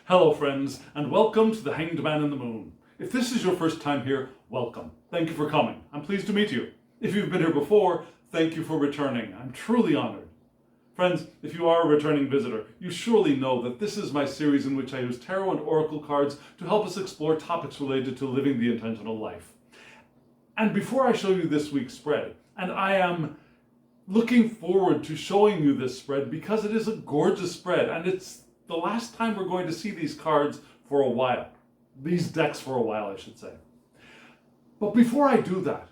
Hello friends, and welcome to the Hanged Man in the Moon. If this is your first time here, welcome. Thank you for coming. I'm pleased to meet you. If you've been here before, thank you for returning. I'm truly honored. Friends, if you are a returning visitor, you surely know that this is my series in which I use tarot and oracle cards to help us explore topics related to living the intentional life. And before I show you this week's spread, and I am looking forward to showing you this spread because it is a gorgeous spread, and it's the last time we're going to see these cards for a while. These decks for a while, I should say. But before I do that,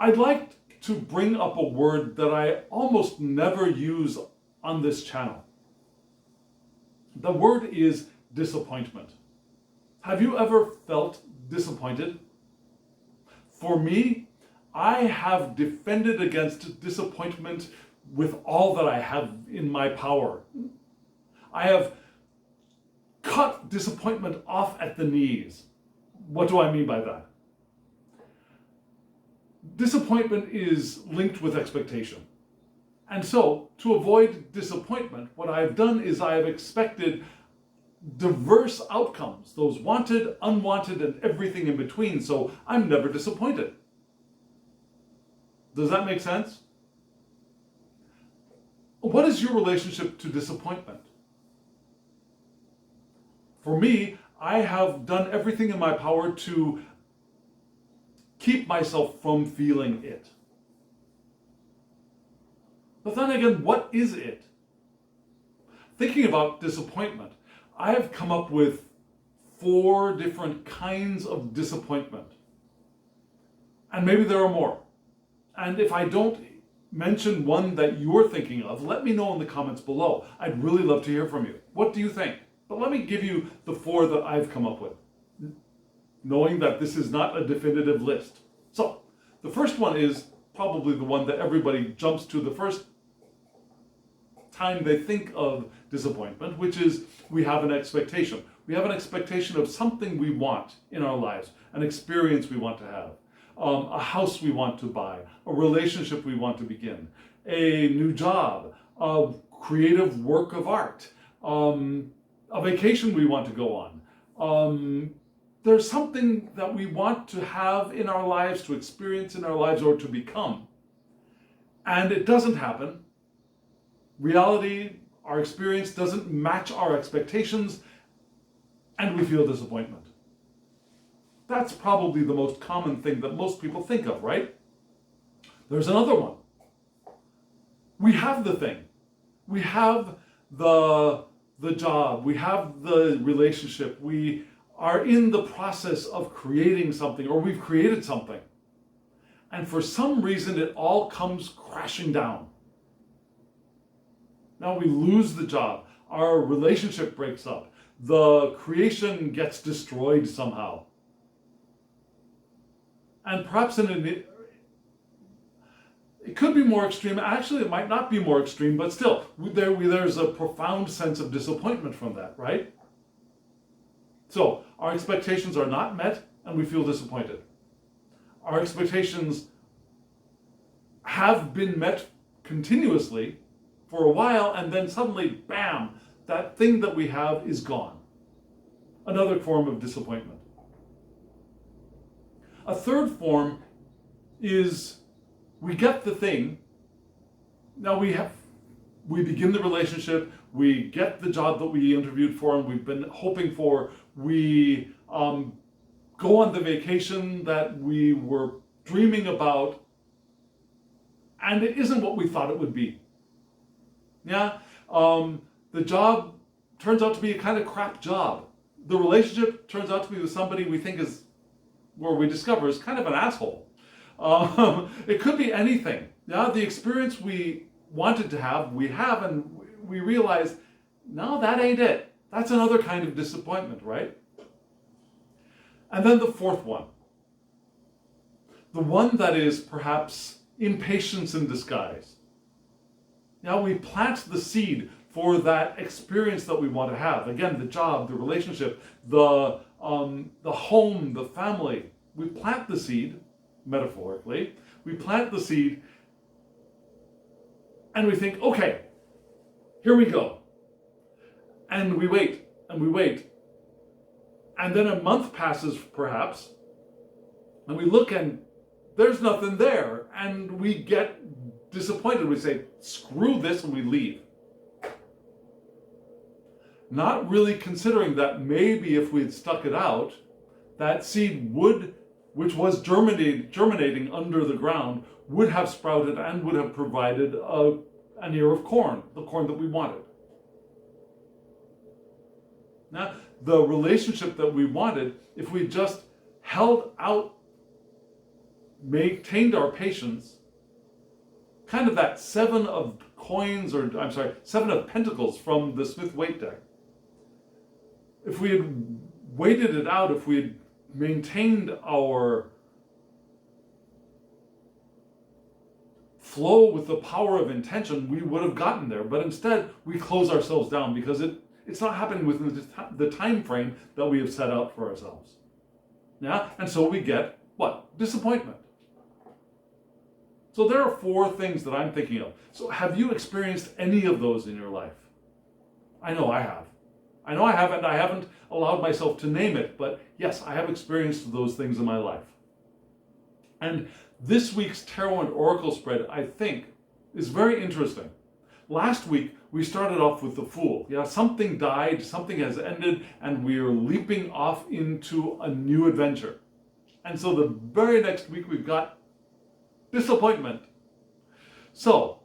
I'd like to bring up a word that I almost never use on this channel. The word is disappointment. Have you ever felt disappointed? For me, I have defended against disappointment with all that I have in my power. I have cut disappointment off at the knees. What do I mean by that? Disappointment is linked with expectation. And so, to avoid disappointment, what I've done is I have expected diverse outcomes, those wanted, unwanted, and everything in between, so I'm never disappointed. Does that make sense? What is your relationship to disappointment? For me, I have done everything in my power to keep myself from feeling it. But then again, what is it? Thinking about disappointment, I have come up with 4 different kinds of disappointment. And maybe there are more. And if I don't mention one that you're thinking of, let me know in the comments below. I'd really love to hear from you. What do you think? But let me give you the 4 that I've come up with, knowing that this is not a definitive list. So, the first one is probably the one that everybody jumps to the first time they think of disappointment, which is we have an expectation. We have an expectation of something we want in our lives, an experience we want to have, a house we want to buy, a relationship we want to begin, a new job, a creative work of art, a vacation we want to go on. There's something that we want to have in our lives, to experience in our lives, or to become. And it doesn't happen. Reality, our experience doesn't match our expectations, and we feel disappointment. That's probably the most common thing that most people think of, right? There's another one. We have the thing. We have the job. We have the relationship. We are in the process of creating something, or we've created something. And for some reason, it all comes crashing down. Now we lose the job. Our relationship breaks up. The creation gets destroyed somehow. And perhaps it could be more extreme. Actually, it might not be more extreme, but still, there's a profound sense of disappointment from that, right? So, our expectations are not met, and we feel disappointed. Our expectations have been met continuously for a while, and then suddenly, bam, that thing that we have is gone. Another form of disappointment. A third form is we get the thing. Now we begin the relationship, we get the job that we interviewed for and we've been hoping for, we go on the vacation that we were dreaming about, and it isn't what we thought it would be. Yeah, the job turns out to be a kind of crap job. The relationship turns out to be with somebody we think is, where we discover is kind of an asshole. It could be anything. Yeah, the experience we wanted to have, we have, and we realize, no, that ain't it. That's another kind of disappointment, right? And then the fourth one. The one that is perhaps impatience in disguise. Now we plant the seed for that experience that we want to have. Again, the job, the relationship, the home, the family. We plant the seed, metaphorically. We plant the seed, and we think, okay, here we go. And we wait, and we wait. And then a month passes perhaps, and we look and there's nothing there, and we get disappointed. We say, screw this, and we leave. Not really considering that maybe if we had stuck it out, that seed would, which was germinating under the ground, would have sprouted and would have provided an ear of corn, the corn that we wanted. Now, the relationship that we wanted, if we just held out, maintained our patience, kind of that seven of pentacles from the Smith-Waite deck. If we had waited it out, if we had maintained our flow with the power of intention, we would have gotten there. But instead, we close ourselves down because it's not happening within the time frame that we have set out for ourselves. Yeah? And so we get, what? Disappointment. So there are 4 things that I'm thinking of. So have you experienced any of those in your life? I know I have. I know I have, and I haven't allowed myself to name it, but yes, I have experienced those things in my life. And this week's Tarot and Oracle spread, I think, is very interesting. Last week, we started off with the Fool. Yeah, something died, something has ended, and we are leaping off into a new adventure. And so the very next week, we've got disappointment. So,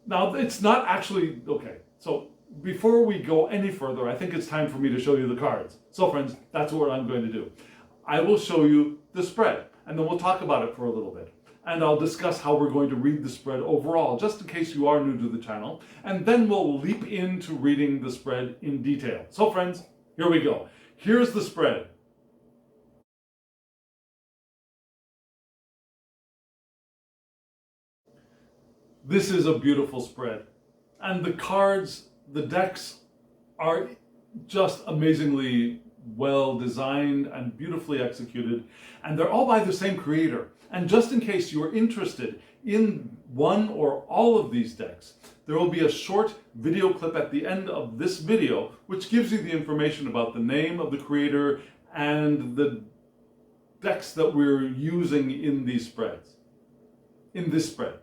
now it's not actually, okay, so before we go any further, I think it's time for me to show you the cards. So friends, that's what I'm going to do. I will show you the spread, and then we'll talk about it for a little bit. And I'll discuss how we're going to read the spread overall, just in case you are new to the channel. And then we'll leap into reading the spread in detail. So friends, here we go. Here's the spread. This is a beautiful spread. And the cards, the decks are just amazingly well designed and beautifully executed. And they're all by the same creator. And just in case you're interested in one or all of these decks, there will be a short video clip at the end of this video, which gives you the information about the name of the creator and the decks that we're using in these spreads, in this spread.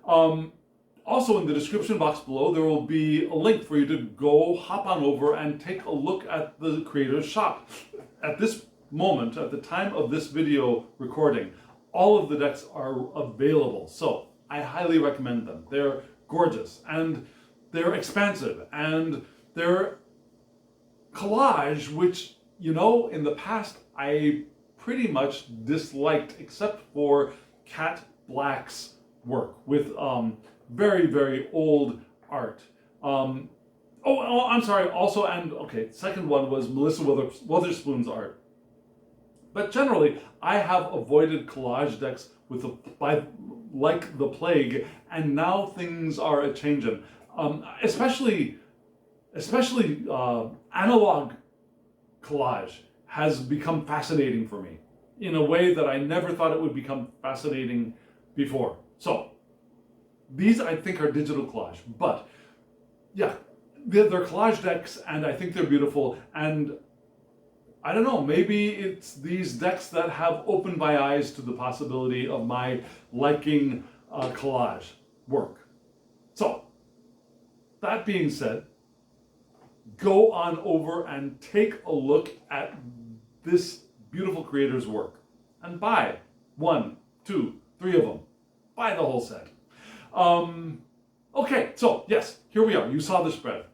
Also in the description box below, there will be a link for you to go hop on over and take a look at the creator's shop. At this moment, at the time of this video recording, all of the decks are available. So I highly recommend them. They're gorgeous and they're expansive and they're collage, which, you know, in the past I pretty much disliked, except for Cat Black's work with very, very old art. I'm sorry, also, and okay, second one was Melissa Witherspoon's art. But generally, I have avoided collage decks like the plague, and now things are a-changin'. Especially analog collage has become fascinating for me in a way that I never thought it would become fascinating before. So, these I think are digital collage, but yeah, they're collage decks and I think they're beautiful, and I don't know, maybe it's these decks that have opened my eyes to the possibility of my liking collage work. So, that being said, go on over and take a look at this beautiful creator's work and buy 1, 2, 3 of them. Buy the whole set. Okay, so yes, here we are. You saw the spread.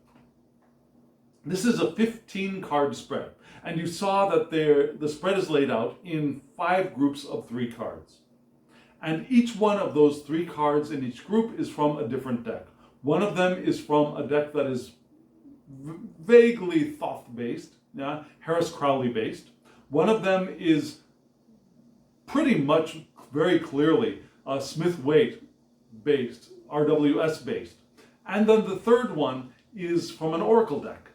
This is a 15-card spread, and you saw that the spread is laid out in 5 groups of 3 cards. And each one of those 3 cards in each group is from a different deck. One of them is from a deck that is vaguely Thoth-based, yeah, Harris Crowley-based. One of them is pretty much very clearly Smith-Waite-based, RWS-based. And then the third one is from an Oracle deck.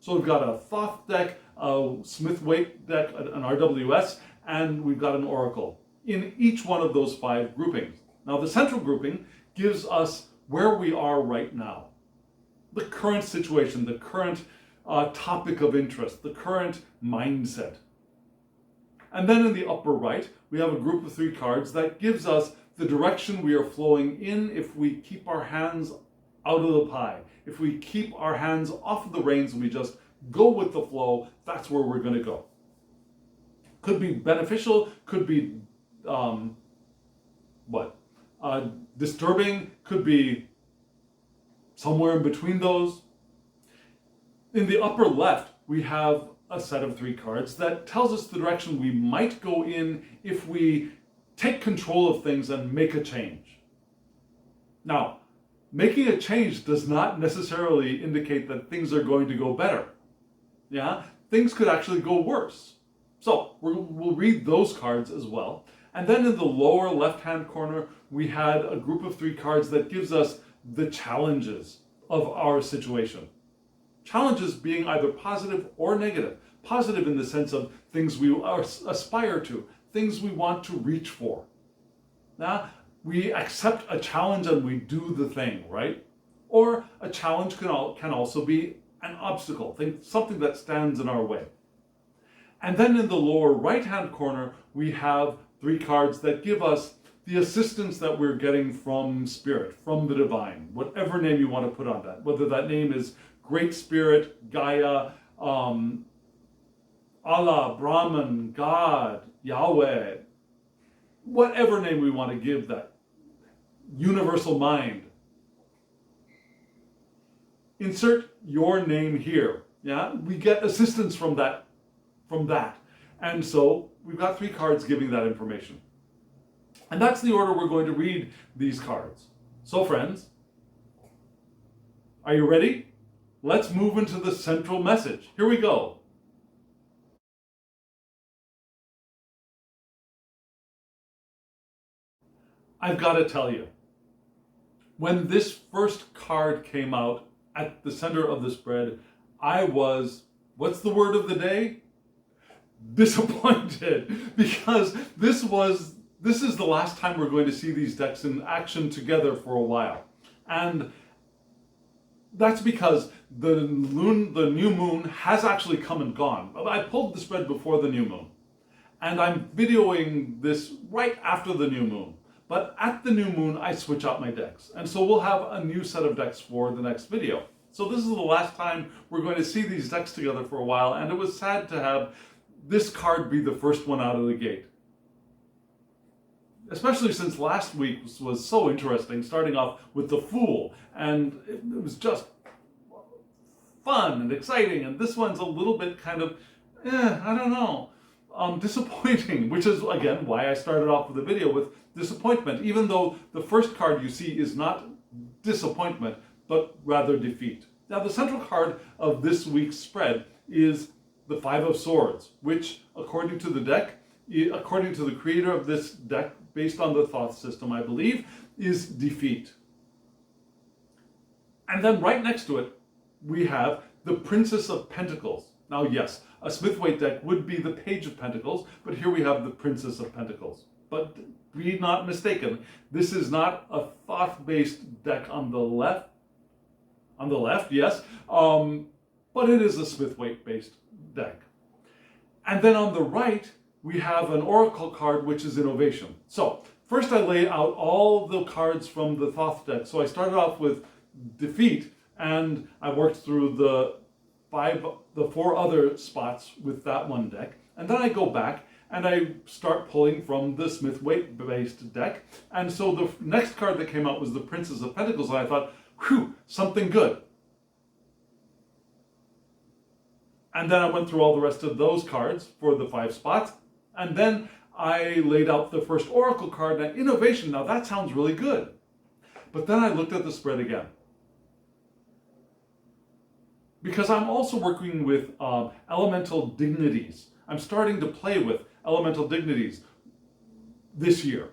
So we've got a Thoth deck, a Smith-Waite deck, an RWS, and we've got an Oracle in each one of those 5 groupings. Now the central grouping gives us where we are right now. the current situation, the current topic of interest, the current mindset. And then in the upper right, we have a group of 3 cards that gives us the direction we are flowing in if we keep our hands out of the pie. If we keep our hands off of the reins and we just go with the flow, that's where we're going to go. Could be beneficial, could be disturbing, could be somewhere in between those. In the upper left, we have a set of 3 cards that tells us the direction we might go in if we take control of things and make a change. Now, making a change does not necessarily indicate that things are going to go better. Yeah, things could actually go worse. So we'll read those cards as well. And then in the lower left-hand corner, we had a group of 3 cards that gives us the challenges of our situation. Challenges being either positive or negative. Positive in the sense of things we aspire to, things we want to reach for. Now, we accept a challenge and we do the thing, right? Or a challenge can also be an obstacle, something that stands in our way. And then in the lower right-hand corner, we have 3 cards that give us the assistance that we're getting from Spirit, from the Divine, whatever name you want to put on that, whether that name is Great Spirit, Gaia, Allah, Brahman, God, Yahweh, whatever name we want to give that universal mind. Insert your name here. Yeah, we get assistance from that. And so we've got 3 cards giving that information. And that's the order we're going to read these cards. So friends, are you ready? Let's move into the central message. Here we go. I've got to tell you, when this first card came out at the center of the spread, I was, what's the word of the day? Disappointed, because this is the last time we're going to see these decks in action together for a while. And that's because the new moon has actually come and gone. I pulled the spread before the new moon, and I'm videoing this right after the new moon. But at the new moon, I switch out my decks. And so we'll have a new set of decks for the next video. So this is the last time we're going to see these decks together for a while, and it was sad to have this card be the first one out of the gate. Especially since last week was so interesting, starting off with the Fool, and it was just fun and exciting, and this one's a little bit kind of, I don't know, disappointing, which is, again, why I started off with the video with disappointment, even though the first card you see is not disappointment, but rather defeat. Now, the central card of this week's spread is the 5 of Swords, which, according to the deck, according to the creator of this deck, based on the Thoth system, I believe, is defeat. And then right next to it, we have the Princess of Pentacles. Now, yes, a Smith-Waite deck would be the Page of Pentacles, but here we have the Princess of Pentacles. But be not mistaken, this is not a Thoth-based deck on the left. On the left, yes, but it is a Smith-Waite-based deck. And then on the right, we have an Oracle card, which is Innovation. So first I lay out all the cards from the Thoth deck. So I started off with defeat, and I worked through the 4 other spots with that one deck. And then I go back and I start pulling from the Smith-Waite based deck. And so the next card that came out was the Princess of Pentacles, and I thought, whew, something good. And then I went through all the rest of those cards for the 5 spots. And then I laid out the first Oracle card, and Innovation. Now that sounds really good. But then I looked at the spread again. Because I'm also working with elemental dignities. I'm starting to play with elemental dignities this year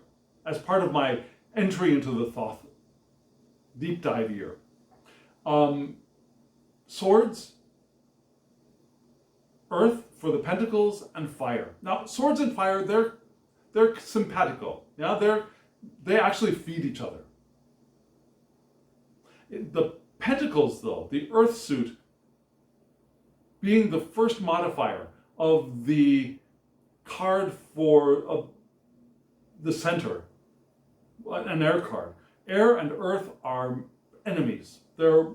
as part of my entry into the Thoth deep dive year. Swords, Earth for the Pentacles, and Fire. Now, Swords and Fire, they're simpatico. Yeah, they actually feed each other. The Pentacles, though, the Earth suit, being the first modifier of the card for the center, an air card. Air and earth are enemies. They're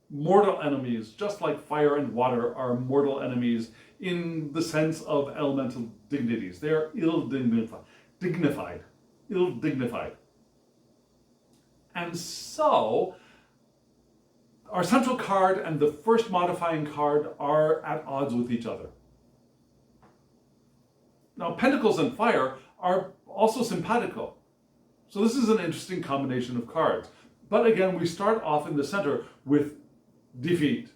mortal enemies, just like fire and water are mortal enemies in the sense of elemental dignities. They are ill-dignified. And so, our central card and the first modifying card are at odds with each other. Now, Pentacles and Fire are also simpatico. So this is an interesting combination of cards. But again, we start off in the center with defeat.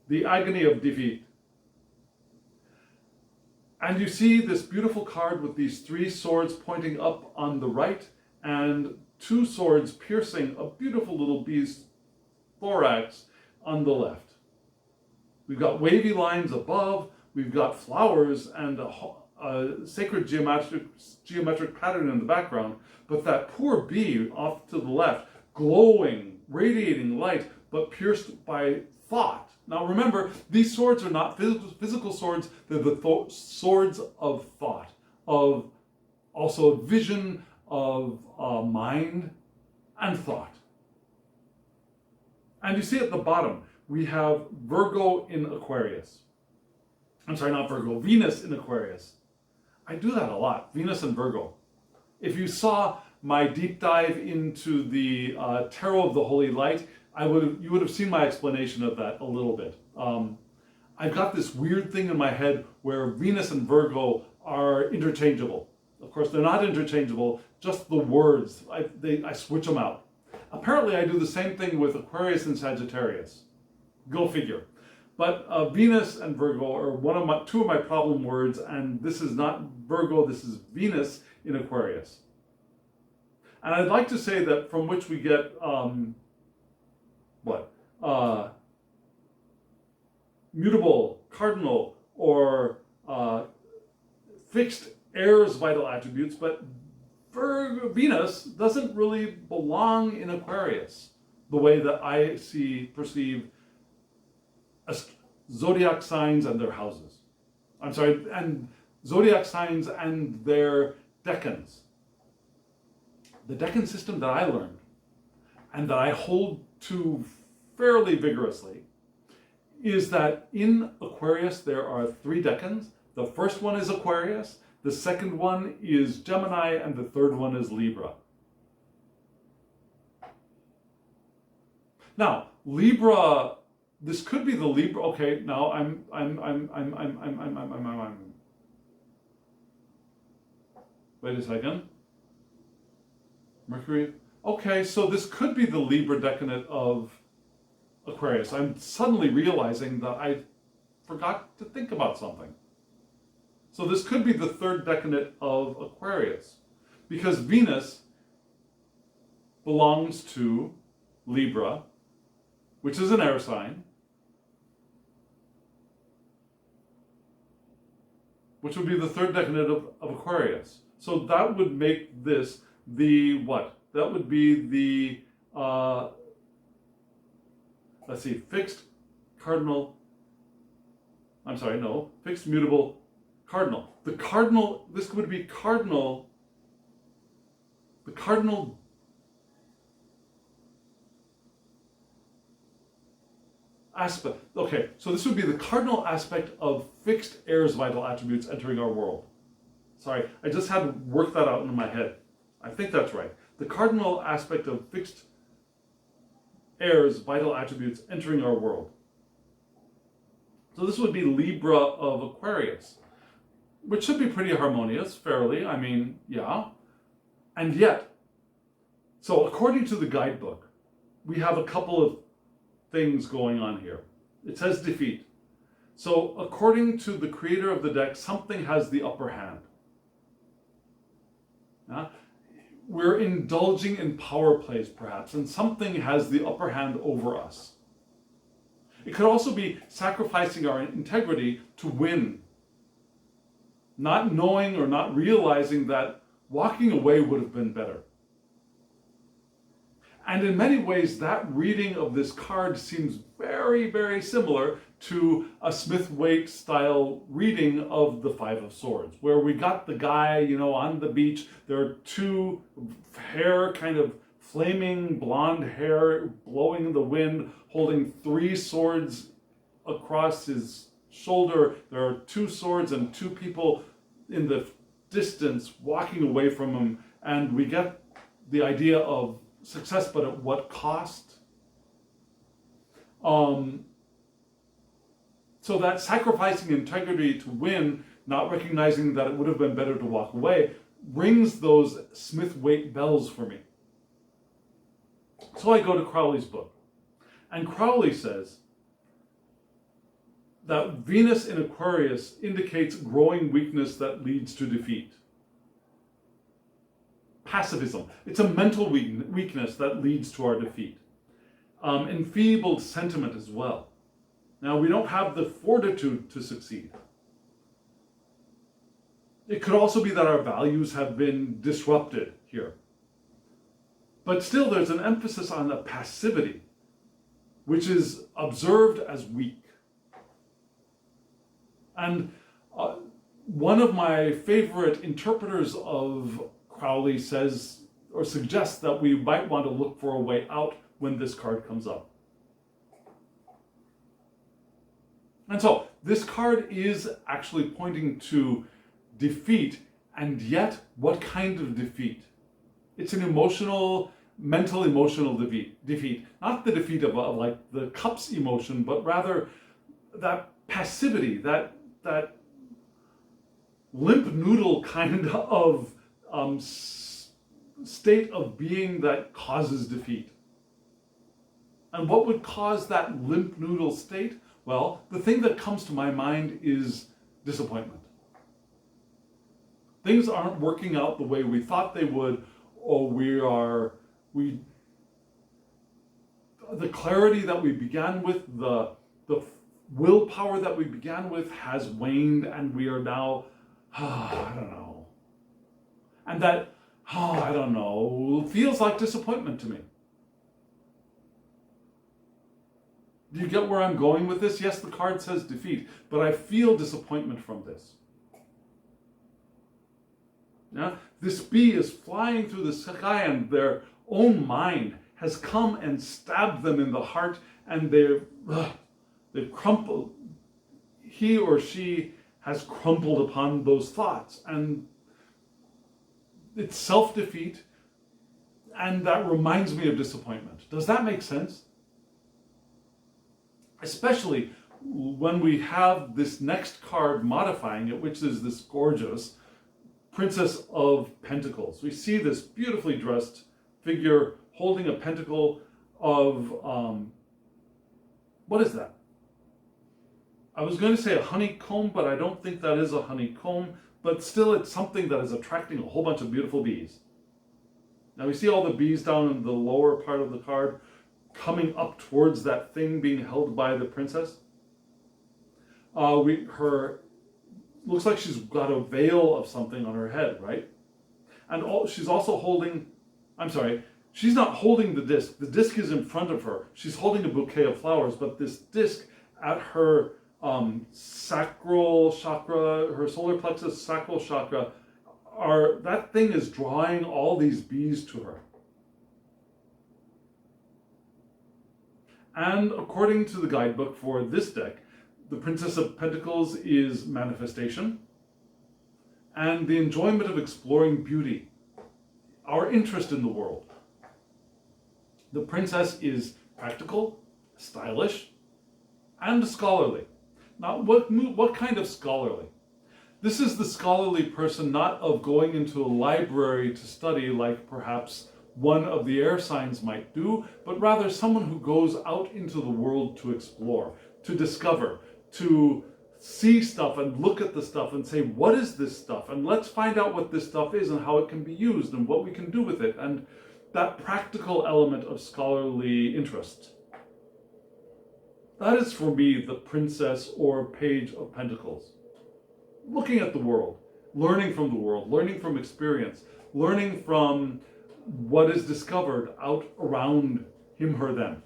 The agony of defeat. And you see this beautiful card with these 3 swords pointing up on the right and 2 swords piercing a beautiful little beast thorax on the left. We've got wavy lines above, we've got flowers and a sacred geometric pattern in the background, but that poor bee off to the left, glowing, radiating light, but pierced by thought. Now remember, these swords are not physical swords, they're the swords of thought, of also vision, of mind and thought. And you see at the bottom, we have Virgo in Aquarius. I'm sorry, not Virgo, Venus in Aquarius. I do that a lot, Venus and Virgo. If you saw my deep dive into the Tarot of the Holy Light, you would have seen my explanation of that a little bit. I've got this weird thing in my head where Venus and Virgo are interchangeable. Of course, they're not interchangeable, just the words. I switch them out. Apparently, I do the same thing with Aquarius and Sagittarius. Go figure. But Venus and Virgo are two of my problem words, and this is not Virgo, this is Venus in Aquarius. And I'd like to say that from which we get, mutable, cardinal, or fixed heirs vital attributes, but Venus doesn't really belong in Aquarius the way that I perceive zodiac signs and their houses. I'm sorry, and zodiac signs and their decans. The decan system that I learned and that I hold to fairly vigorously is that in Aquarius there are 3 decans. The first one is Aquarius, the second one is Gemini, and the third one is Libra. Now, Libra, this could be the Libra. Okay, now I'm wait a second. Mercury. Okay, so this could be the Libra decanate of Aquarius. I'm suddenly realizing that I forgot to think about something. So this could be the 3rd decanate of Aquarius, because Venus belongs to Libra, which is an air sign, which would be the 3rd decanate of Aquarius. So that would make this the what? That would be the, let's see, fixed, cardinal, I'm sorry, no, fixed, mutable, cardinal. The cardinal, this would be cardinal, the cardinal aspect. Okay, so this would be the cardinal aspect of fixed heirs vital attributes entering our world. Sorry, I just had to work that out in my head. I think that's right. The cardinal aspect of fixed heirs vital attributes entering our world. So this would be Libra of Aquarius, which should be pretty harmonious, fairly. I mean, yeah. And yet, so according to the guidebook, we have a couple of things going on here. It says defeat. So according to the creator of the deck, something has the upper hand. We're indulging in power plays, perhaps, and something has the upper hand over us. It could also be sacrificing our integrity to win, not knowing or not realizing that walking away would have been better. And in many ways, that reading of this card seems very, very similar to a Smith-Waite style reading of the Five of Swords, where we got the guy, on the beach. There are two hair, kind of flaming blonde hair, blowing in the wind, holding three swords across his shoulder. There are two swords and two people in the distance walking away from him. And we get the idea of success, but at what cost? So that sacrificing integrity to win, not recognizing that it would have been better to walk away, rings those Smith-Waite bells for me. So I go to Crowley's book. And Crowley says that Venus in Aquarius indicates growing weakness that leads to defeat. Pacifism. It's a mental weakness that leads to our defeat. Enfeebled sentiment as well. Now, we don't have the fortitude to succeed. It could also be that our values have been disrupted here. But still, there's an emphasis on the passivity, which is observed as weak. And one of my favorite interpreters of Crowley says or suggests that we might want to look for a way out when this card comes up. And so this card is actually pointing to defeat, and yet what kind of defeat? It's an mental emotional defeat. Not the defeat of like the cups emotion, but rather that passivity, that limp noodle kind of state of being that causes defeat. And what would cause that limp noodle state? Well, the thing that comes to my mind is disappointment. Things aren't working out the way we thought they would, or the clarity that we began with, the willpower that we began with has waned, and we are now, I don't know. And that, I don't know, feels like disappointment to me. Do you get where I'm going with this? Yes, the card says defeat, but I feel disappointment from this. Yeah? This bee is flying through the sky, and their own mind has come and stabbed them in the heart, and they've crumpled. He or she has crumpled upon those thoughts, and it's self-defeat, and that reminds me of disappointment. Does that make sense? Especially when we have this next card modifying it, which is this gorgeous Princess of Pentacles. We see this beautifully dressed figure holding a pentacle of, what is that? I was going to say a honeycomb, but I don't think that is a honeycomb, but still it's something that is attracting a whole bunch of beautiful bees. Now we see all the bees down in the lower part of the card coming up towards that thing being held by the princess. Looks like she's got a veil of something on her head, right? And she's also holding, she's not holding the disc. The disc is in front of her. She's holding a bouquet of flowers, but this disc at her sacral chakra, her solar plexus sacral chakra, that thing is drawing all these bees to her. And according to the guidebook for this deck, the Princess of Pentacles is manifestation and the enjoyment of exploring beauty, our interest in the world. The princess is practical, stylish, and scholarly. Now, what kind of scholarly? This is the scholarly person not of going into a library to study like perhaps one of the air signs might do, but rather someone who goes out into the world to explore, to discover, to see stuff and look at the stuff and say, what is this stuff? And let's find out what this stuff is and how it can be used and what we can do with it. And that practical element of scholarly interest. That is for me the Princess or Page of Pentacles. Looking at the world, learning from the world, learning from experience, learning from what is discovered out around him, her, them.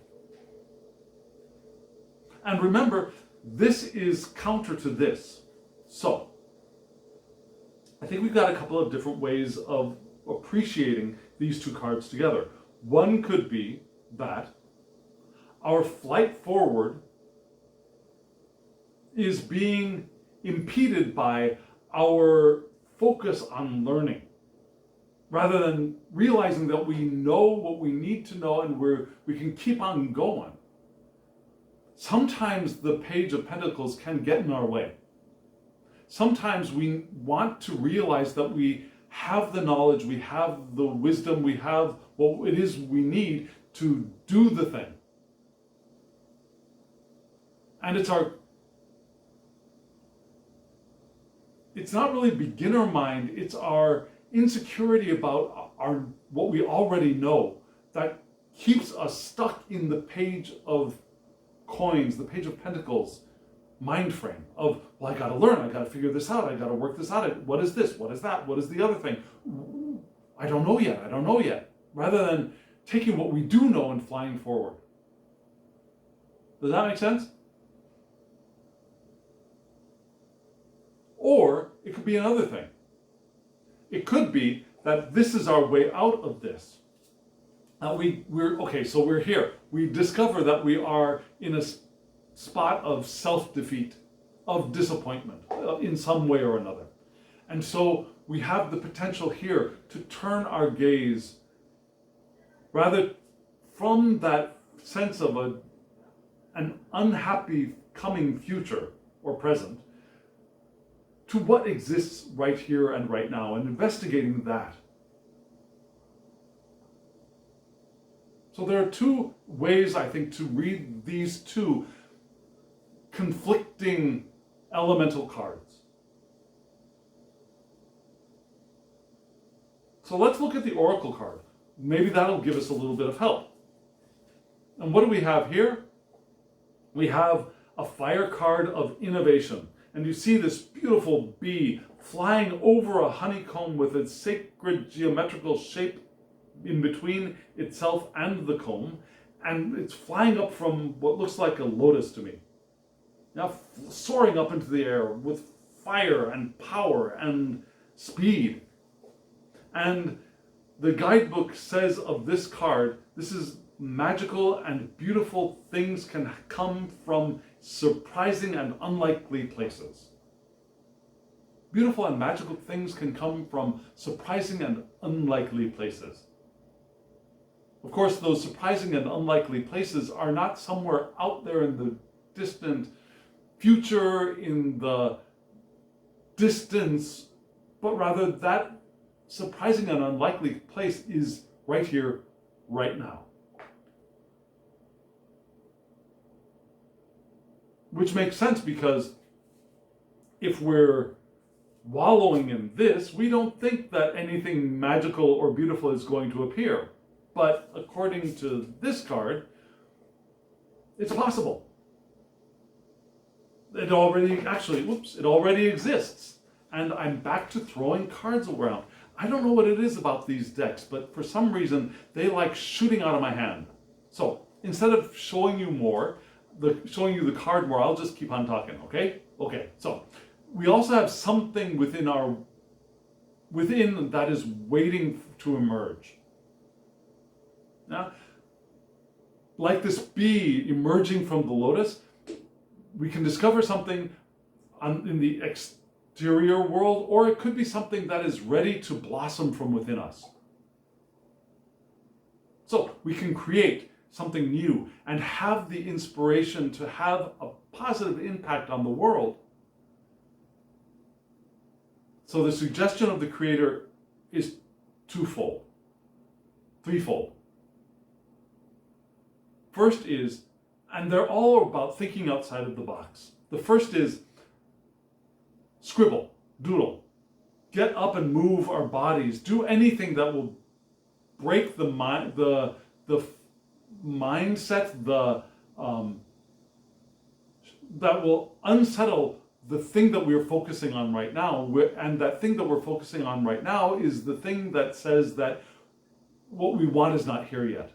And remember, this is counter to this. So, I think we've got a couple of different ways of appreciating these two cards together. One could be that our flight forward is being impeded by our focus on learning, rather than realizing that we know what we need to know and we can keep on going. Sometimes the Page of Pentacles can get in our way. Sometimes we want to realize that we have the knowledge, we have the wisdom, we have what it is we need to do the thing. And it's not really beginner mind, it's our insecurity about what we already know that keeps us stuck in the Page of Coins, the Page of Pentacles mind frame of, well, I gotta learn, I gotta figure this out, I gotta work this out, what is this, what is that, what is the other thing? I don't know yet, rather than taking what we do know and flying forward. Does that make sense? Or it could be another thing. It could be that this is our way out of this. Now we're here. We discover that we are in a spot of self-defeat, of disappointment in some way or another. And so we have the potential here to turn our gaze rather from that sense of an unhappy coming future or present to what exists right here and right now, and investigating that. So there are two ways, I think, to read these two conflicting elemental cards. So let's look at the Oracle card. Maybe that'll give us a little bit of help. And what do we have here? We have a fire card of innovation. And you see this beautiful bee flying over a honeycomb with its sacred geometrical shape in between itself and the comb. And it's flying up from what looks like a lotus to me. Now soaring up into the air with fire and power and speed. And the guidebook says of this card, this is magical and beautiful things can come from surprising and unlikely places. Beautiful and magical things can come from surprising and unlikely places. Of course, those surprising and unlikely places are not somewhere out there in the distant future, in the distance, but rather that surprising and unlikely place is right here, right now. Which makes sense, because if we're wallowing in this, we don't think that anything magical or beautiful is going to appear. But according to this card, it's possible. It already exists. And I'm back to throwing cards around. I don't know what it is about these decks, but for some reason, they like shooting out of my hand. So instead of showing you the card more, I'll just keep on talking, okay? Okay, so we also have something within that is waiting to emerge. Now, like this bee emerging from the lotus, we can discover something in the exterior world, or it could be something that is ready to blossom from within us. So we can create something new and have the inspiration to have a positive impact on the world. So the suggestion of the creator is threefold. First is, and they're all about thinking outside of the box. The first is scribble, doodle, get up and move our bodies, do anything that will break the mindset, that will unsettle the thing that we're focusing on right now. And that thing that we're focusing on right now is the thing that says that what we want is not here yet.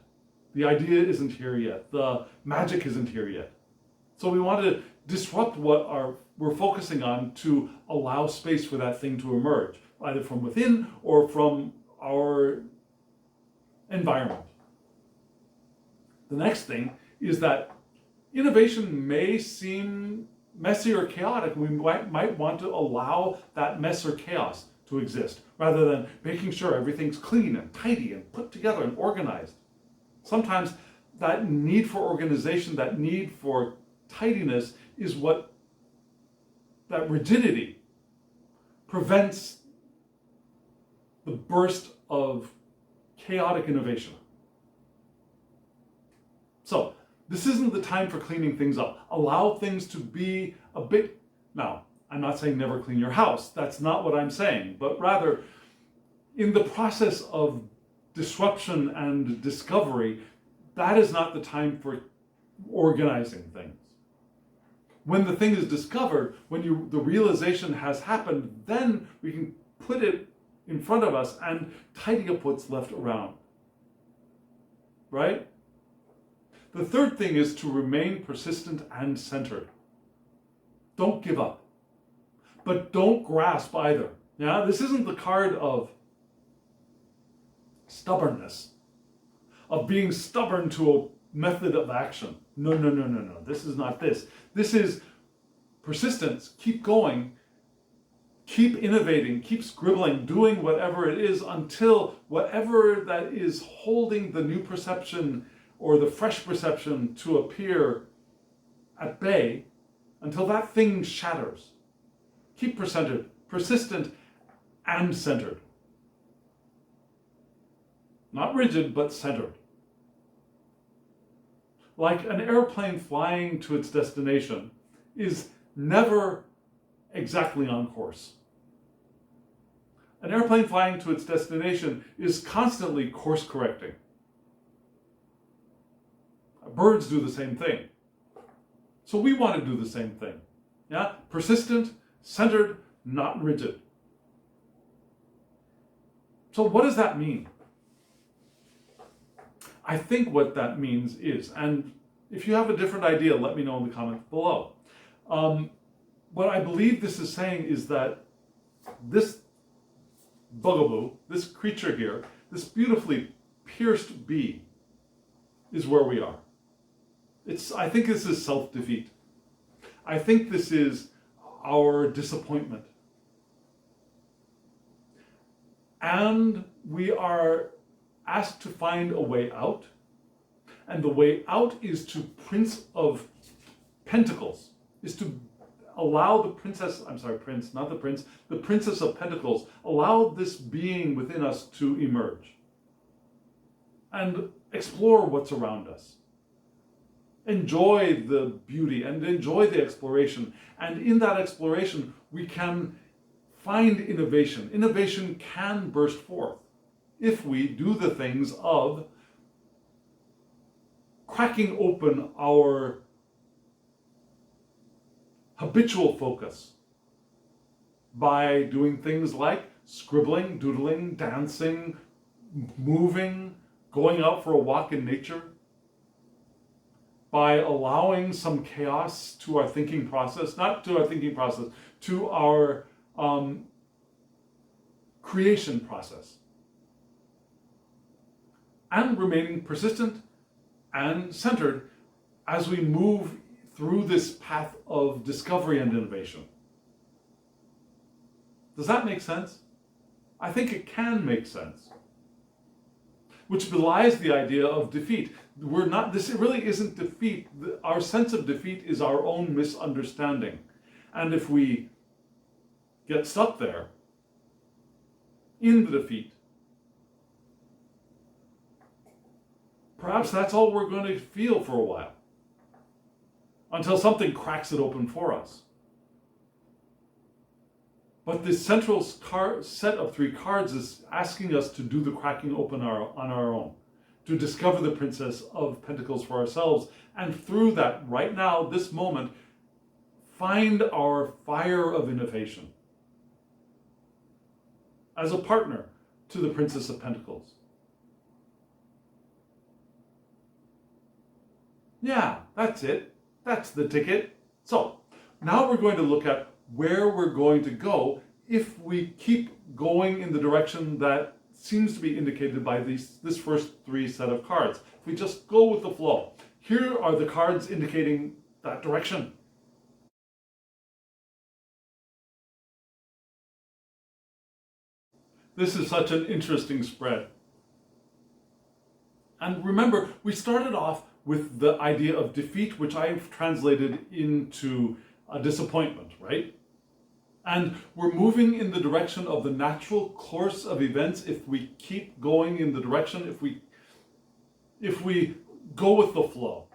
The idea isn't here yet. The magic isn't here yet. So we want to disrupt what we're focusing on to allow space for that thing to emerge, either from within or from our environment. The next thing is that innovation may seem messy or chaotic. We might want to allow that mess or chaos to exist, rather than making sure everything's clean and tidy and put together and organized. Sometimes that need for organization, that need for tidiness is what, that rigidity prevents the burst of chaotic innovation. So, this isn't the time for cleaning things up. Allow things to be a bit, now, I'm not saying never clean your house. That's not what I'm saying. But rather, in the process of disruption and discovery, that is not the time for organizing things. When the thing is discovered, when the realization has happened, then we can put it in front of us and tidy up what's left around. Right? The third thing is to remain persistent and centered. Don't give up. But don't grasp either. Yeah, this isn't the card of stubbornness, of being stubborn to a method of action. No. This is not this. This is persistence. Keep going. Keep innovating. Keep scribbling, doing whatever it is until whatever that is holding the new perception or the fresh perception to appear at bay, until that thing shatters. Keep persistent and centered. Not rigid, but centered. Like an airplane flying to its destination is never exactly on course. An airplane flying to its destination is constantly course correcting. Birds do the same thing. So we want to do the same thing. Yeah? Persistent, centered, not rigid. So what does that mean? I think what that means is, and if you have a different idea, let me know in the comments below. What I believe this is saying is that this bugaboo, this creature here, this beautifully pierced bee, is where we are. I think this is self-defeat. I think this is our disappointment. And we are asked to find a way out. And the way out is to Prince of Pentacles, is to allow the princess, I'm sorry, prince, not the prince, the Princess of Pentacles, allow this being within us to emerge and explore what's around us. Enjoy the beauty and enjoy the exploration. And in that exploration, we can find innovation. Innovation can burst forth if we do the things of cracking open our habitual focus by doing things like scribbling, doodling, dancing, moving, going out for a walk in nature, by allowing some chaos to our thinking process, not to our thinking process, to our creation process. And remaining persistent and centered as we move through this path of discovery and innovation. Does that make sense? I think it can make sense. Which belies the idea of defeat. This really isn't defeat. Our sense of defeat is our own misunderstanding. And if we get stuck there, in the defeat, perhaps that's all we're going to feel for a while, until something cracks it open for us. But this central set of 3 cards is asking us to do the cracking open on our own, to discover the Princess of Pentacles for ourselves, and through that, right now, this moment, find our fire of innovation as a partner to the Princess of Pentacles. Yeah, that's it. That's the ticket. So now we're going to look at where we're going to go if we keep going in the direction that seems to be indicated by this first three set of cards. If we just go with the flow. Here are the cards indicating that direction. This is such an interesting spread. And remember, we started off with the idea of defeat, which I've translated into a disappointment, right? And we're moving in the direction of the natural course of events if we keep going in the direction, if we go with the flow.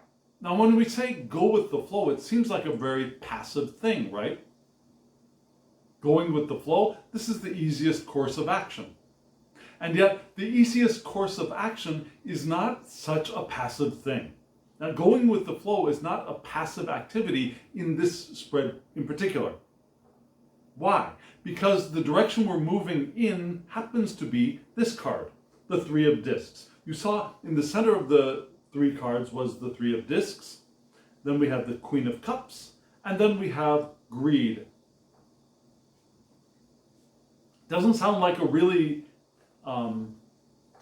Now, when we say go with the flow, it seems like a very passive thing, right? Going with the flow, this is the easiest course of action. And yet, the easiest course of action is not such a passive thing. Now, going with the flow is not a passive activity in this spread in particular. Why? Because the direction we're moving in happens to be this card, the Three of Discs. You saw in the center of the three cards was the Three of Discs. Then we have the Queen of Cups. And then we have Greed. Doesn't sound like a really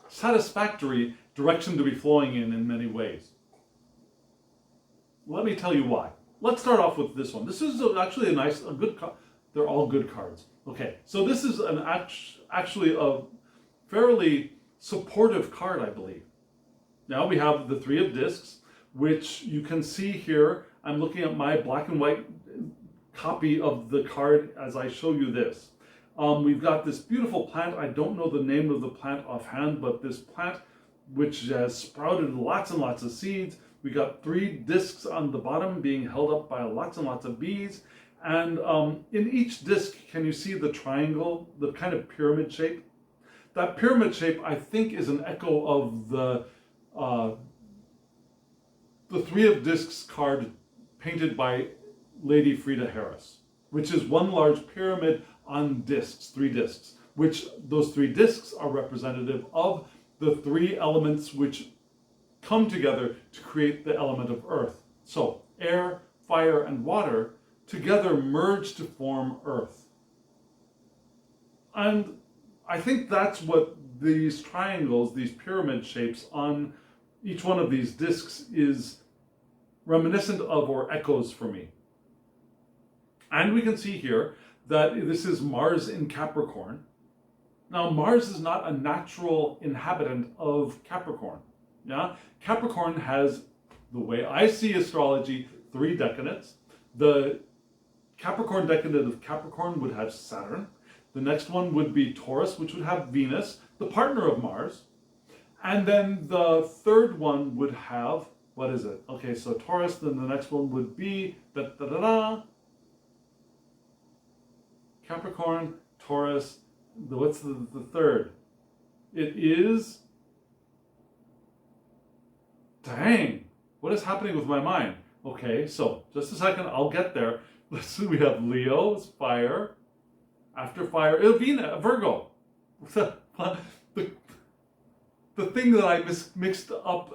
satisfactory direction to be flowing in many ways. Let me tell you why. Let's start off with this one. This is actually a good card. They're all good cards. Okay, so this is actually a fairly supportive card, I believe. Now we have the Three of Discs, which you can see here. I'm looking at my black and white copy of the card as I show you this. We've got this beautiful plant. I don't know the name of the plant offhand, but this plant which has sprouted lots and lots of seeds. We got three discs on the bottom being held up by lots and lots of bees. And in each disc, can you see the triangle, the kind of pyramid shape? That pyramid shape, I think, is an echo of the Three of Discs card painted by Lady Frida Harris, which is one large pyramid on discs, three discs, which those three discs are representative of the three elements which come together to create the element of earth. So air, fire, and water together merge to form earth. And I think that's what these triangles, these pyramid shapes on each one of these discs is reminiscent of or echoes for me. And we can see here that this is Mars in Capricorn. Now, Mars is not a natural inhabitant of Capricorn. Yeah? Capricorn has, the way I see astrology, three decanates. The Capricorn decadent of Capricorn would have Saturn. The next one would be Taurus, which would have Venus, the partner of Mars. And then the third one would have, what is it? Okay, so Taurus, then the next one would be Capricorn, Taurus, what's the third? It is, dang, what is happening with my mind? Okay, so just a second, I'll get there. Let's see, we have Leo, it's fire. After fire, Venus, Virgo. The thing that I mixed up,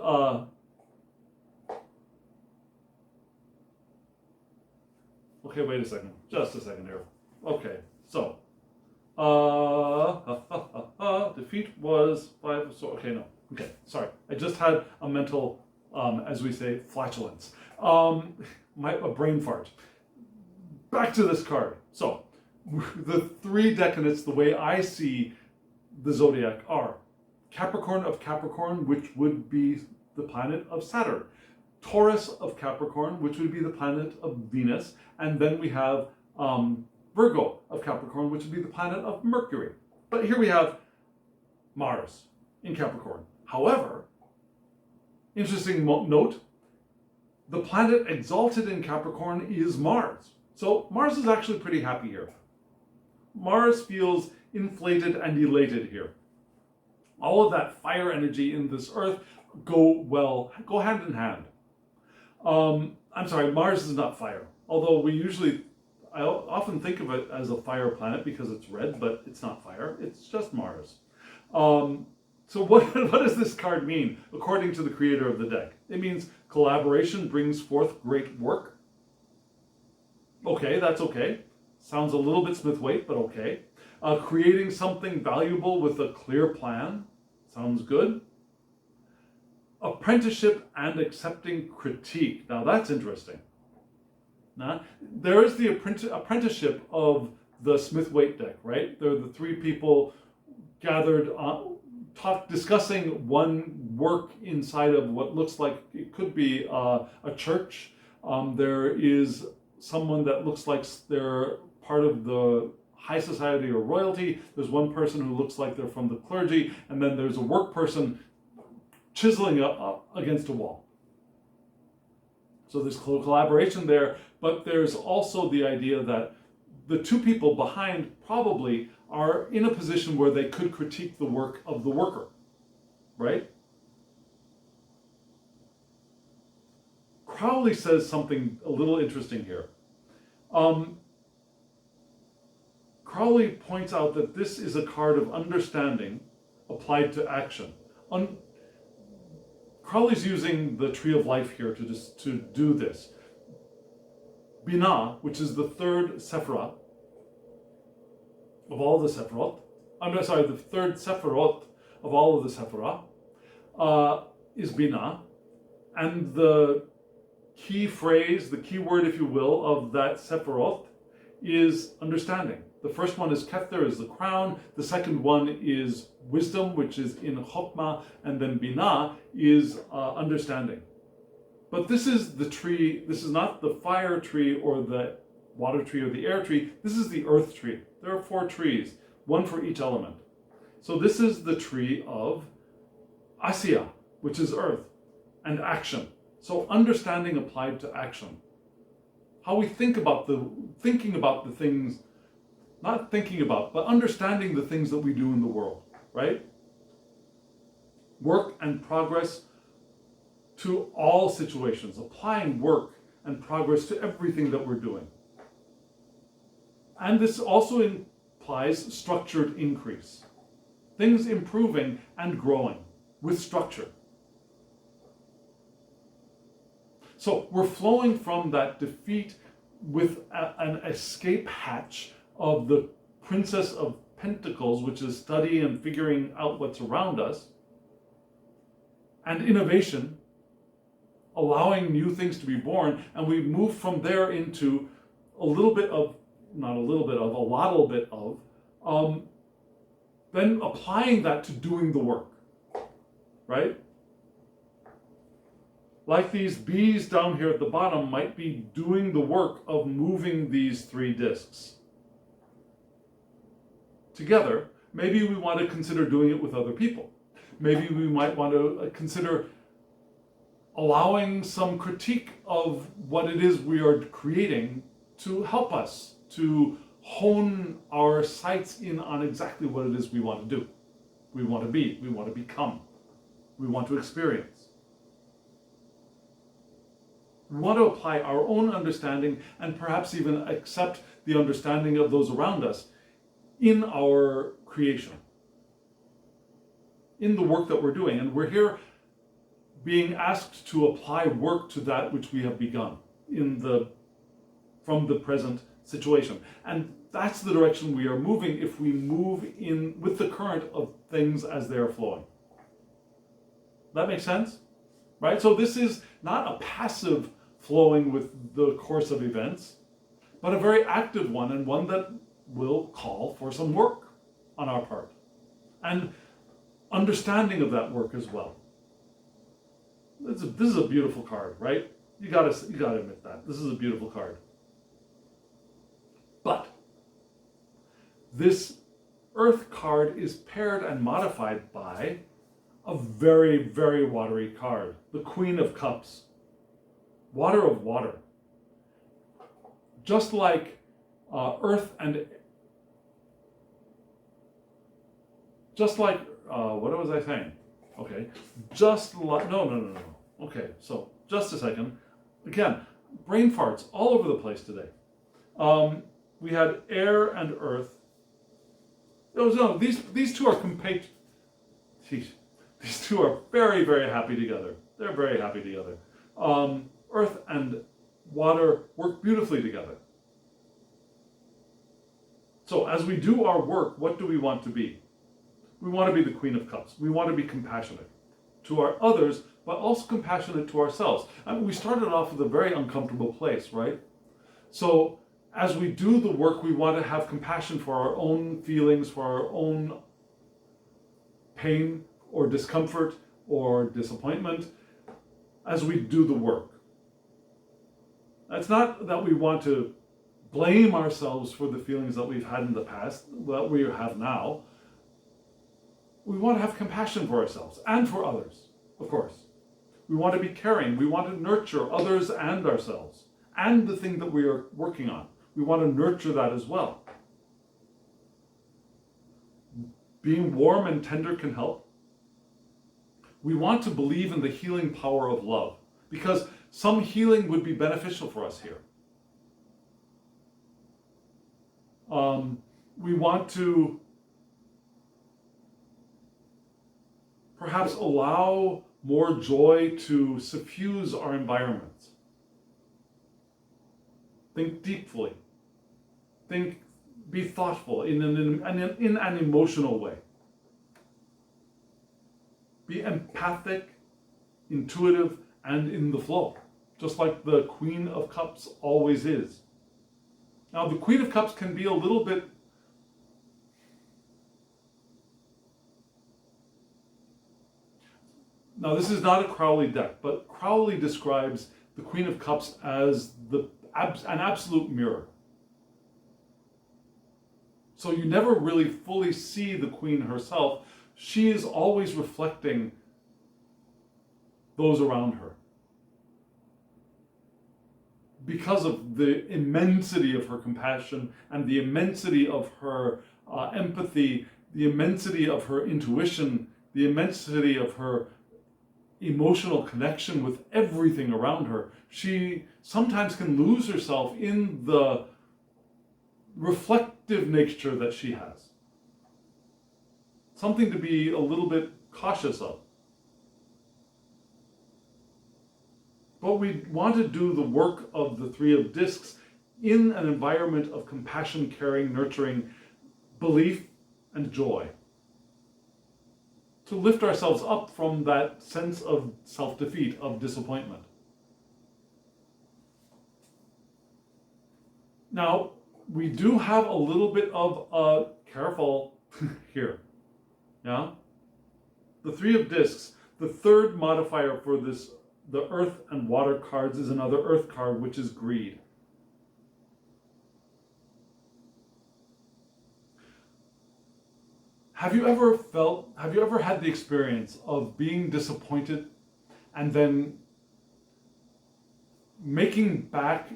okay, wait a second, just a second here. Okay, so, defeat was 5, so, okay, no, okay, sorry. I just had a mental, as we say, flatulence. A brain fart. Back to this card. So, the three decanates, the way I see the zodiac, are Capricorn of Capricorn, which would be the planet of Saturn. Taurus of Capricorn, which would be the planet of Venus. And then we have Virgo of Capricorn, which would be the planet of Mercury. But here we have Mars in Capricorn. However, interesting note, the planet exalted in Capricorn is Mars. So Mars is actually pretty happy here. Mars feels inflated and elated here. All of that fire energy in this Earth go hand in hand. I'm sorry, Mars is not fire. Although I often think of it as a fire planet because it's red, but it's not fire. It's just Mars. So what does this card mean according to the creator of the deck? It means collaboration brings forth great work. Okay, that's okay. Sounds a little bit Smith-Waite, but okay. Creating something valuable with a clear plan. Sounds good. Apprenticeship and accepting critique. Now that's interesting. Now, there is the apprenticeship of the Smith-Waite deck, right? There are the three people gathered, discussing one work inside of what looks like it could be a church. There is someone that looks like they're part of the high society or royalty. There's one person who looks like they're from the clergy, and then there's a work person chiseling up against a wall. So there's collaboration there, but there's also the idea that the two people behind probably are in a position where they could critique the work of the worker, right? Crowley says something a little interesting here. Crowley points out that this is a card of understanding applied to action. Crowley's using the Tree of Life here to do this. Binah, which is the third Sephirah of all the Sephiroth, the third Sephiroth of all of the Sephirah, is Binah. And the key phrase, the key word, if you will, of that Sephiroth is understanding. The first one is Kether, is the crown. The second one is wisdom, which is in Chokmah. And then Binah is understanding. But this is the tree. This is not the fire tree or the water tree or the air tree. This is the earth tree. There are 4 trees, one for each element. So this is the tree of Asya, which is earth, and action. So understanding applied to action. How we thinking about the things, not thinking about, but understanding the things that we do in the world, right? Work and progress to all situations, applying work and progress to everything that we're doing. And this also implies structured increase. Things improving and growing with structure. So we're flowing from that defeat with an escape hatch of the Princess of Pentacles, which is study and figuring out what's around us, and innovation, allowing new things to be born, and we move from there into a lot of, then applying that to doing the work, right? Like these bees down here at the bottom might be doing the work of moving these 3 discs together. Maybe we want to consider doing it with other people. Maybe we might want to consider allowing some critique of what it is we are creating to help us to hone our sights in on exactly what it is we want to do, we want to be, we want to become, we want to experience. We want to apply our own understanding and perhaps even accept the understanding of those around us in our creation, in the work that we're doing. And we're here being asked to apply work to that which we have begun from the present situation. And that's the direction we are moving if we move in with the current of things as they are flowing. That makes sense? Right? So this is not a passive flowing with the course of events, but a very active one, and one that will call for some work on our part and understanding of that work as well. This is a beautiful card, right? You gotta admit that. This is a beautiful card. But this Earth card is paired and modified by a very, very watery card. The Queen of Cups. Water of water. Just like Earth and... Just like... what was I saying? Okay. Just like... No. Okay, so just a second. Again, brain farts all over the place today. We had air and earth. No, these two are These two are very, very happy together. They're very happy together. Earth and water work beautifully together. So as we do our work, what do we want to be? We want to be the Queen of Cups. We want to be compassionate to our others, but also compassionate to ourselves. And we started off with a very uncomfortable place, right? So as we do the work, we want to have compassion for our own feelings, for our own pain or discomfort or disappointment as we do the work. It's not that we want to blame ourselves for the feelings that we've had in the past, that we have now. We want to have compassion for ourselves and for others, of course. We want to be caring. We want to nurture others and ourselves and the thing that we are working on. We want to nurture that as well. Being warm and tender can help. We want to believe in the healing power of love because some healing would be beneficial for us here. We want to perhaps allow more joy to suffuse our environments. Think deeply. Be thoughtful in an emotional way. Be empathic, intuitive, and in the flow, just like the Queen of Cups always is. Now, the Queen of Cups can be a little bit Now, this is not a Crowley deck, but Crowley describes the Queen of Cups as an absolute mirror. So you never really fully see the Queen herself. She is always reflecting those around her. Because of the immensity of her compassion and the immensity of her empathy, the immensity of her intuition, the immensity of her emotional connection with everything around her, she sometimes can lose herself in the reflective nature that she has. Something to be a little bit cautious of. But we want to do the work of the Three of Discs in an environment of compassion, caring, nurturing, belief, and joy. To lift ourselves up from that sense of self-defeat, of disappointment. Now, we do have a little bit of careful here. Yeah? The Three of Discs, the third modifier for this, the Earth and Water cards, is another Earth card, which is greed. Have you ever had the experience of being disappointed and then earning back,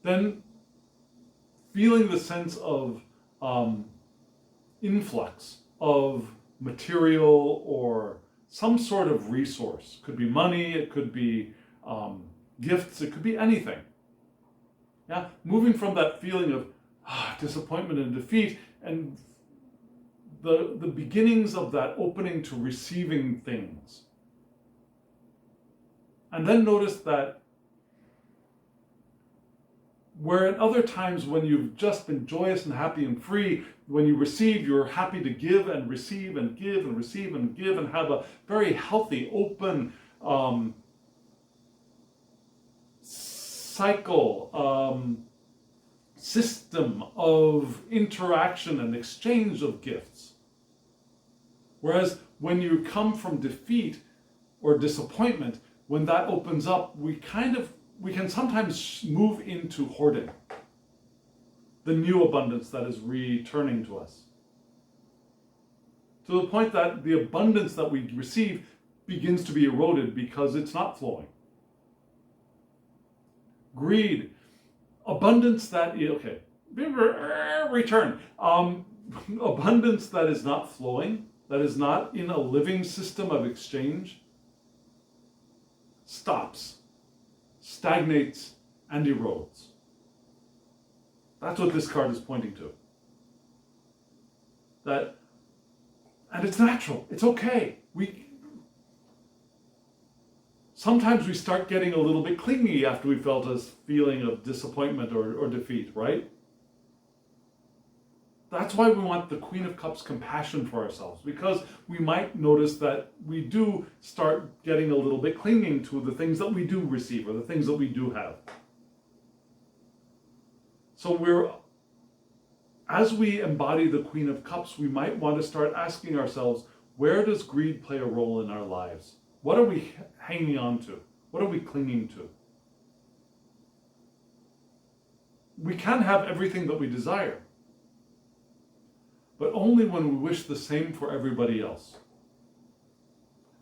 then feeling the sense of influx of material or some sort of resource? Could be money, it could be gifts, it could be anything. Yeah, moving from that feeling of disappointment and defeat, and the beginnings of that opening to receiving things. And then notice that where at other times when you've just been joyous and happy and free, when you receive, you're happy to give and receive and give and receive and give and have a very healthy, open cycle, system of interaction and exchange of gifts. Whereas when you come from defeat or disappointment, when that opens up, we can sometimes move into hoarding, the new abundance that is returning to us. To the point that the abundance that we receive begins to be eroded because it's not flowing. Greed. Abundance that is, okay, return. Abundance that is not flowing, that is not in a living system of exchange, stops, stagnates, and erodes. That's what this card is pointing to. That And it's natural. It's okay. Sometimes we start getting a little bit clingy after we felt a feeling of disappointment or defeat, right? That's why we want the Queen of Cups compassion for ourselves, because we might notice that we do start getting a little bit clinging to the things that we do receive or the things that we do have. So as we embody the Queen of Cups, we might want to start asking ourselves, where does greed play a role in our lives? What are we hanging on to? What are we clinging to? We can have everything that we desire, but only when we wish the same for everybody else.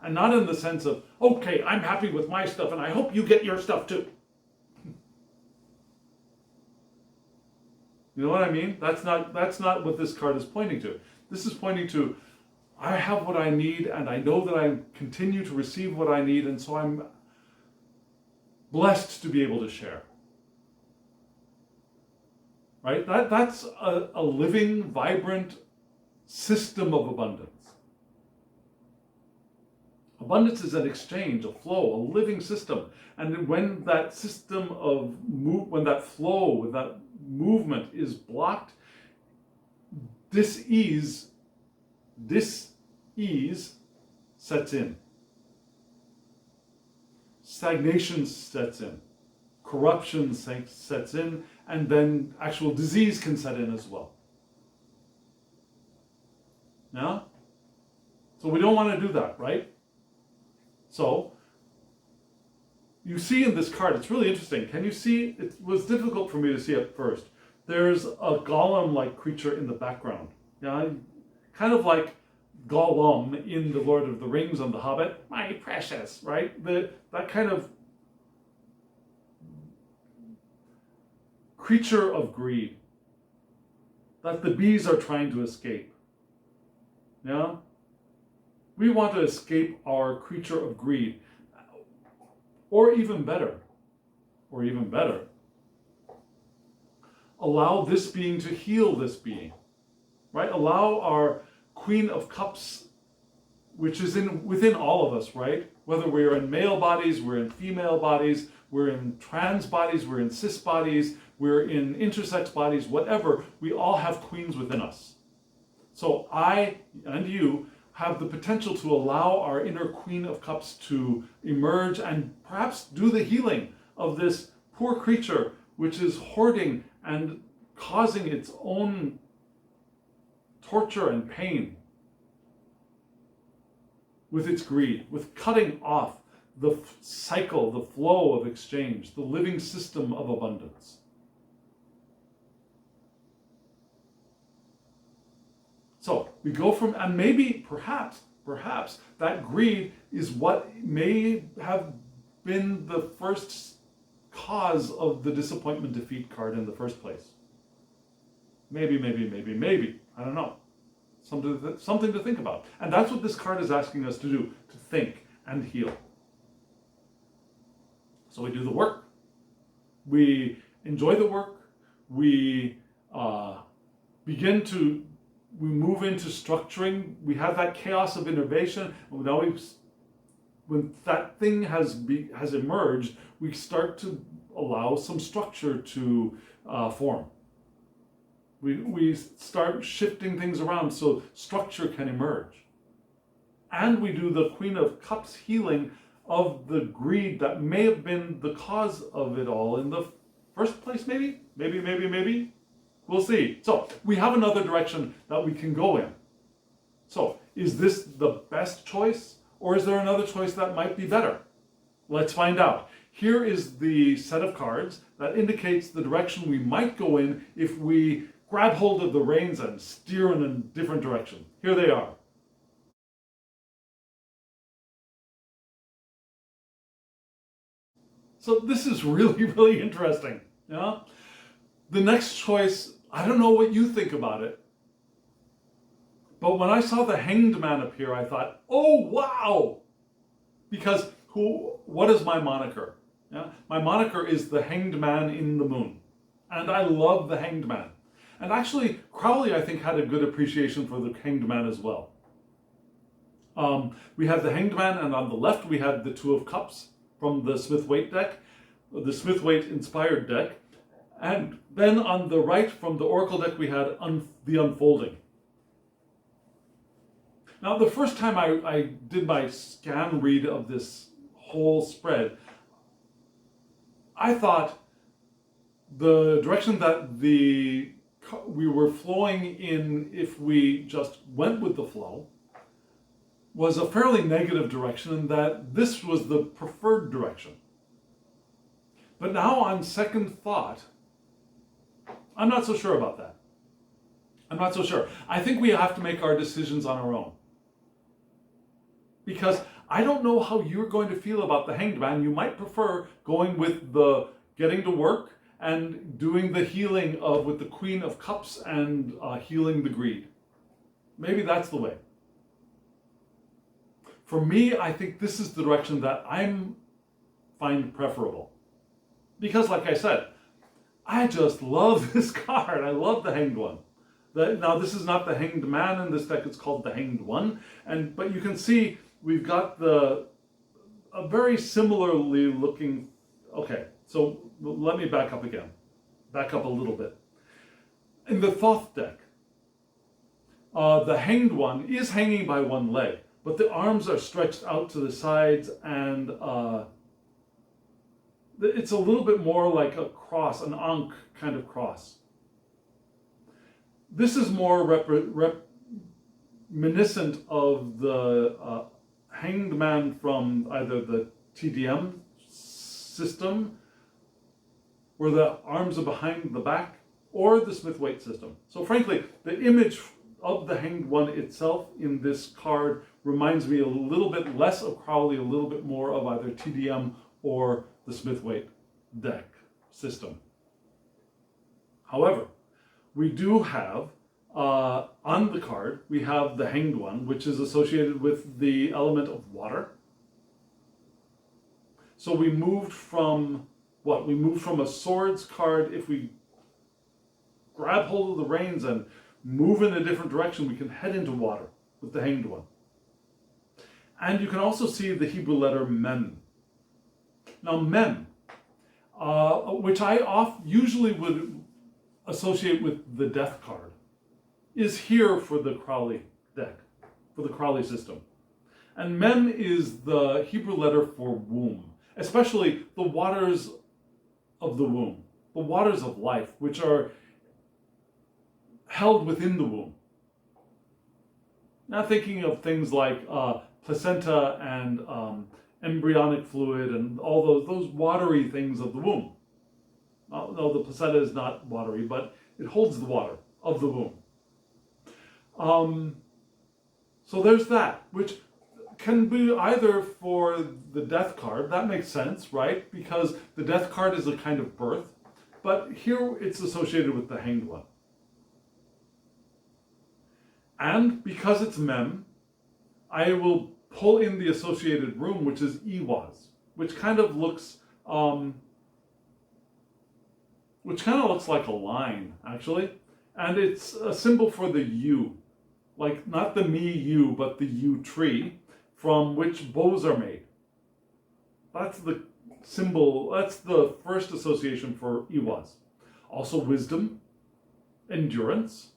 And not in the sense of, okay, I'm happy with my stuff and I hope you get your stuff too. You know what I mean? That's not what this card is pointing to. This is pointing to, I have what I need and I know that I continue to receive what I need, and so I'm blessed to be able to share. Right? That's a living, vibrant system of abundance. Abundance is an exchange, a flow, a living system. And when that system of when that flow, when that movement is blocked, dis-ease sets in. Stagnation sets in. Corruption sets in, and then actual disease can set in as well. Yeah? So we don't want to do that, right? So, you see in this card, it's really interesting. Can you see? It was difficult for me to see at first. There's a golem-like creature in the background. Yeah? Kind of like Gollum in The Lord of the Rings and The Hobbit. My precious, right? That kind of creature of greed that the bees are trying to escape. Yeah? We want to escape our creature of greed. Or even better, allow this being to heal this being. Right? Allow our Queen of Cups, which is within all of us, right? Whether we're in male bodies, we're in female bodies, we're in trans bodies, we're in cis bodies, we're in intersex bodies, whatever, we all have queens within us. So I and you have the potential to allow our inner Queen of Cups to emerge and perhaps do the healing of this poor creature which is hoarding and causing its own torture and pain with its greed, with cutting off the cycle, the flow of exchange, the living system of abundance. So we go from, and maybe, perhaps, that greed is what may have been the first cause of the disappointment defeat card in the first place. Maybe. I don't know. Something to think about. And that's what this card is asking us to do, to think and heal. So we do the work. We enjoy the work. We we move into structuring. We have that chaos of innovation. And now when that thing has emerged, we start to allow some structure to form. We start shifting things around so structure can emerge. And we do the Queen of Cups healing of the greed that may have been the cause of it all in the first place, maybe? Maybe. We'll see. So we have another direction that we can go in. So is this the best choice, or is there another choice that might be better? Let's find out. Here is the set of cards that indicates the direction we might go in if we grab hold of the reins and steer in a different direction. Here they are. So this is really, really interesting. Yeah? The next choice, I don't know what you think about it, but when I saw the Hanged Man appear, I thought, oh, wow! Because what is my moniker? Yeah? My moniker is the Hanged Man in the Moon. And I love the Hanged Man. And actually, Crowley, I think, had a good appreciation for the Hanged Man as well. We had the Hanged Man, and on the left we had the Two of Cups from the Smith-Waite deck, the Smith-Waite inspired deck. And then on the right from the Oracle deck we had the Unfolding. Now the first time I did my scan read of this whole spread, I thought the direction that we were flowing in, if we just went with the flow, was a fairly negative direction, and that this was the preferred direction. But now on second thought, I'm not so sure about that. I'm not so sure. I think we have to make our decisions on our own. Because I don't know how you're going to feel about the Hanged Man. You might prefer going with the getting to work and doing the healing with the Queen of Cups and healing the greed. Maybe that's the way. For me, I think this is the direction that I find preferable. Because like I said, I just love this card. I love the Hanged One. Now this is not the Hanged Man in this deck, it's called the Hanged One. But you can see we've got a very similarly looking, okay, so let me back up again. Back up a little bit. In the Thoth deck, the Hanged One is hanging by one leg, but the arms are stretched out to the sides, and it's a little bit more like a cross, an Ankh kind of cross. This is more reminiscent of the Hanged Man from either the TDM system, where the arms are behind the back, or the Smith-Waite system. So frankly, the image of the Hanged One itself in this card reminds me a little bit less of Crowley, a little bit more of either TDM or the Smith-Waite deck system. However, we do have, on the card, we have the Hanged One, which is associated with the element of water. So we moved from what? We moved from a swords card. If we grab hold of the reins and move in a different direction, we can head into water with the Hanged One. And you can also see the Hebrew letter Mem. Now Mem, which I usually would associate with the Death card, is here for the Crowley deck, for the Crowley system. And Mem is the Hebrew letter for womb, especially the waters of the womb, the waters of life, which are held within the womb. Now thinking of things like placenta and embryonic fluid and all those watery things of the womb. No, the placenta is not watery, but it holds the water of the womb. So there's that, which can be either for the Death card. That makes sense, right? Because the Death card is a kind of birth, but here it's associated with the Hanged One. And because it's Mem, I will pull in the associated room, which is Iwaz, which kind of looks like a line, actually. And it's a symbol for the yew, like not the me yew, but the yew tree, from which bows are made. That's the symbol, that's the first association for Iwaz. Also wisdom, endurance,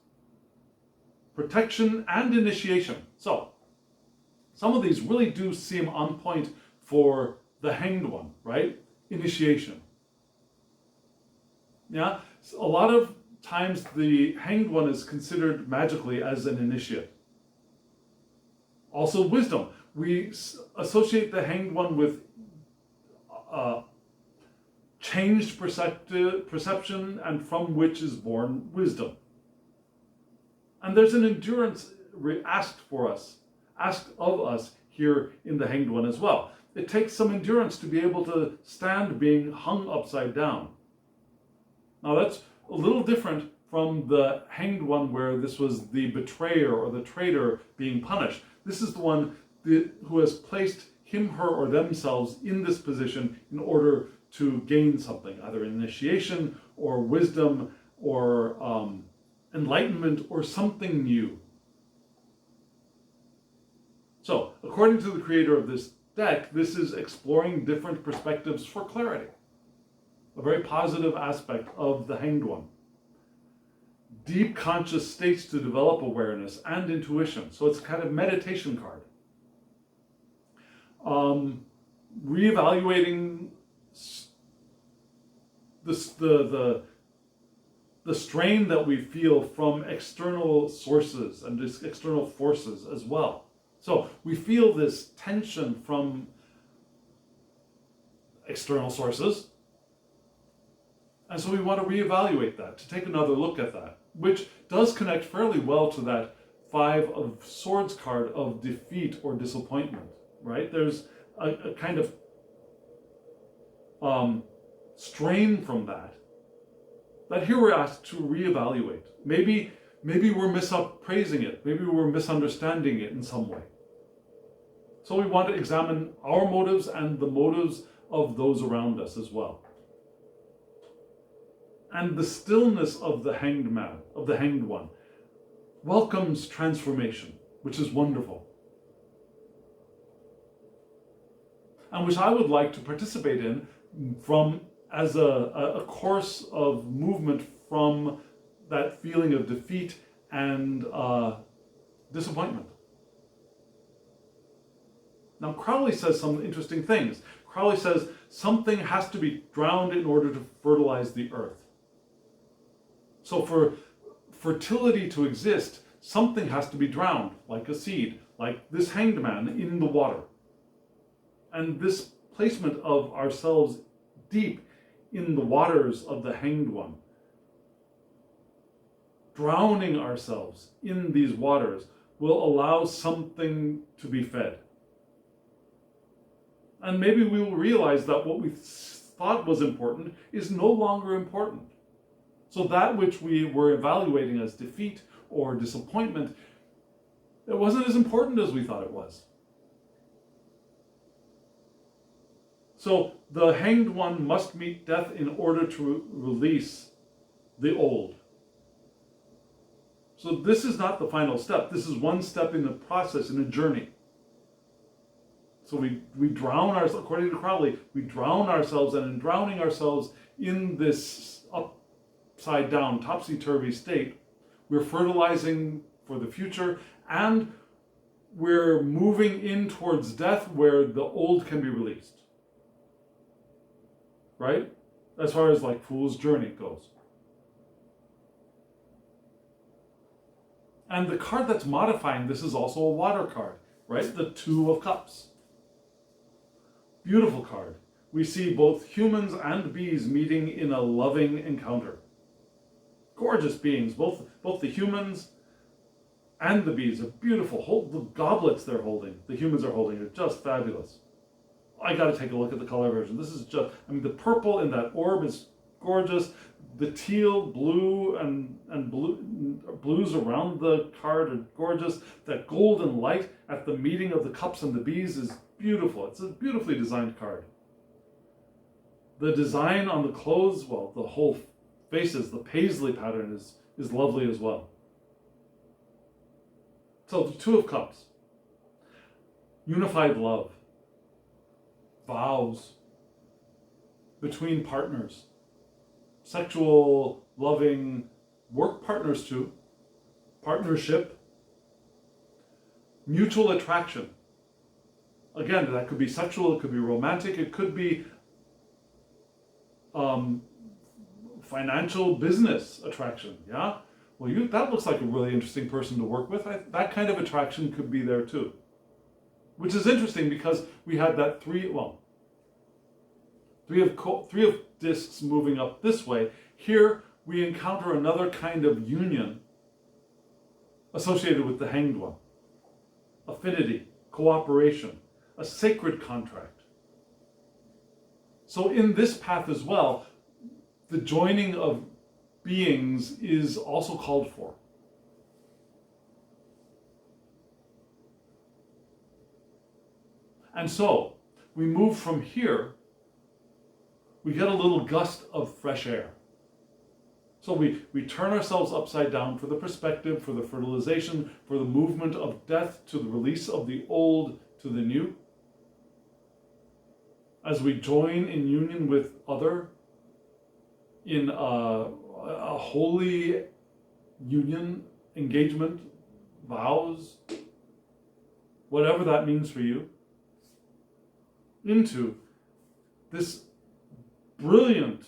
protection, and initiation. So, some of these really do seem on point for the Hanged One, right? Initiation. Yeah, so a lot of times the Hanged One is considered magically as an initiate. Also wisdom. We associate the Hanged One with changed perception, and from which is born wisdom. And there's an endurance asked of us here in the Hanged One as well. It takes some endurance to be able to stand being hung upside down. Now that's a little different from the Hanged One, where this was the betrayer or the traitor being punished. This is the one who has placed him, her, or themselves in this position in order to gain something, either initiation or wisdom or enlightenment or something new. So, according to the creator of this deck, this is exploring different perspectives for clarity. A very positive aspect of the Hanged One. Deep conscious states to develop awareness and intuition. So it's kind of meditation card. Reevaluating the strain that we feel from external sources and external forces as well. So we feel this tension from external sources, and so we want to reevaluate that, to take another look at that, which does connect fairly well to that Five of Swords card of defeat or disappointment, right? There's a kind of strain from that here we're asked to reevaluate. Maybe we're misappraising it. Maybe we're misunderstanding it in some way. So we want to examine our motives and the motives of those around us as well. And the stillness of the Hanged Man, of the Hanged One, welcomes transformation, which is wonderful. And which I would like to participate in as a course of movement from that feeling of defeat and disappointment. Now, Crowley says some interesting things. Crowley says something has to be drowned in order to fertilize the earth. So for fertility to exist, something has to be drowned, like a seed, like this Hanged Man in the water. And this placement of ourselves deep in the waters of the Hanged One, drowning ourselves in these waters, will allow something to be fed. And maybe we will realize that what we thought was important is no longer important. So that which we were evaluating as defeat or disappointment, it wasn't as important as we thought it was. So the Hanged One must meet death in order to release the old. So this is not the final step. This is one step in the process, in a journey. So we drown ourselves, according to Crowley, we drown ourselves, and in drowning ourselves in this upside down, topsy-turvy state, we're fertilizing for the future, and we're moving in towards death where the old can be released. Right? As far as like Fool's Journey goes. And the card that's modifying this is also a water card, right? The Two of Cups. Beautiful card. We see both humans and bees meeting in a loving encounter. Gorgeous beings, both the humans and the bees are beautiful. The goblets they're holding, the humans are holding, are just fabulous. I got to take a look at the color version. This is just, the purple in that orb is gorgeous. The teal, blue, and blues around the card are gorgeous. That golden light at the meeting of the cups and the bees is beautiful. It's a beautifully designed card. The design on the clothes, well, the whole faces, the paisley pattern is lovely as well. So the Two of Cups. Unified love. Vows between partners, sexual, loving, work partners too, partnership, mutual attraction. Again, that could be sexual, it could be romantic, it could be financial business attraction, yeah? Well, that looks like a really interesting person to work with. That kind of attraction could be there too. Which is interesting because we had that three of discs moving up this way. Here we encounter another kind of union associated with the Hanged One. Affinity, cooperation, a sacred contract. So in this path as well, the joining of beings is also called for. And so, we move from here, we get a little gust of fresh air. So we turn ourselves upside down for the perspective, for the fertilization, for the movement of death to the release of the old to the new. As we join in union with other in a holy union, engagement, vows, whatever that means for you, into this brilliant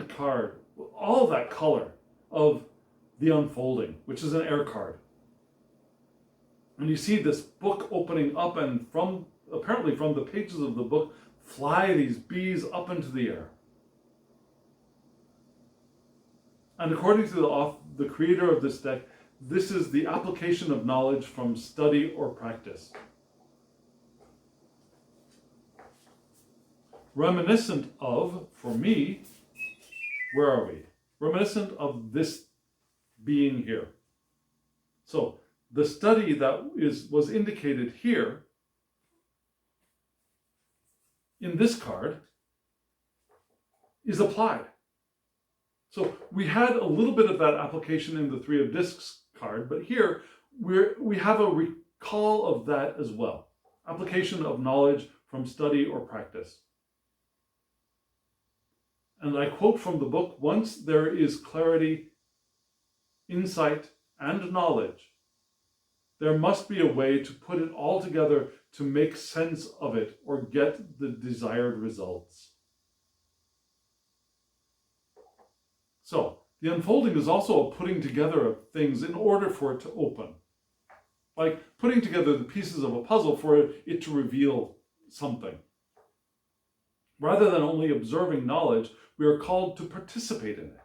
card, all that color of the unfolding, which is an air card. And you see this book opening up, and apparently from the pages of the book fly these bees up into the air. And according to the creator of this deck, this is the application of knowledge from study or practice. Reminiscent of, for me, where are we? Reminiscent of this being here. So the study that was indicated here in this card is applied. So we had a little bit of that application in the Three of Discs card, but here we have a recall of that as well. Application of knowledge from study or practice. And I quote from the book, once there is clarity, insight, and knowledge, there must be a way to put it all together to make sense of it or get the desired results. So, the unfolding is also a putting together of things in order for it to open. Like putting together the pieces of a puzzle for it to reveal something. Rather than only observing knowledge, we are called to participate in it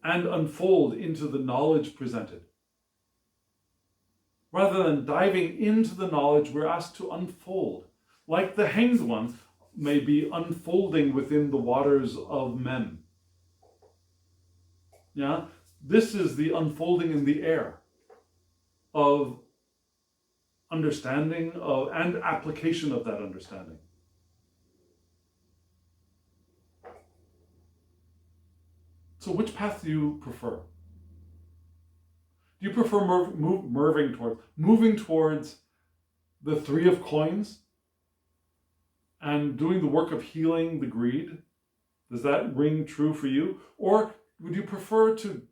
and unfold into the knowledge presented. Rather than diving into the knowledge, we're asked to unfold. Like the hanged one may be unfolding within the waters of men. Yeah? This is the unfolding in the air of understanding and application of that understanding. So which path do you prefer? Do you prefer moving towards the Three of Coins and doing the work of healing the greed? Does that ring true for you? Or would you prefer to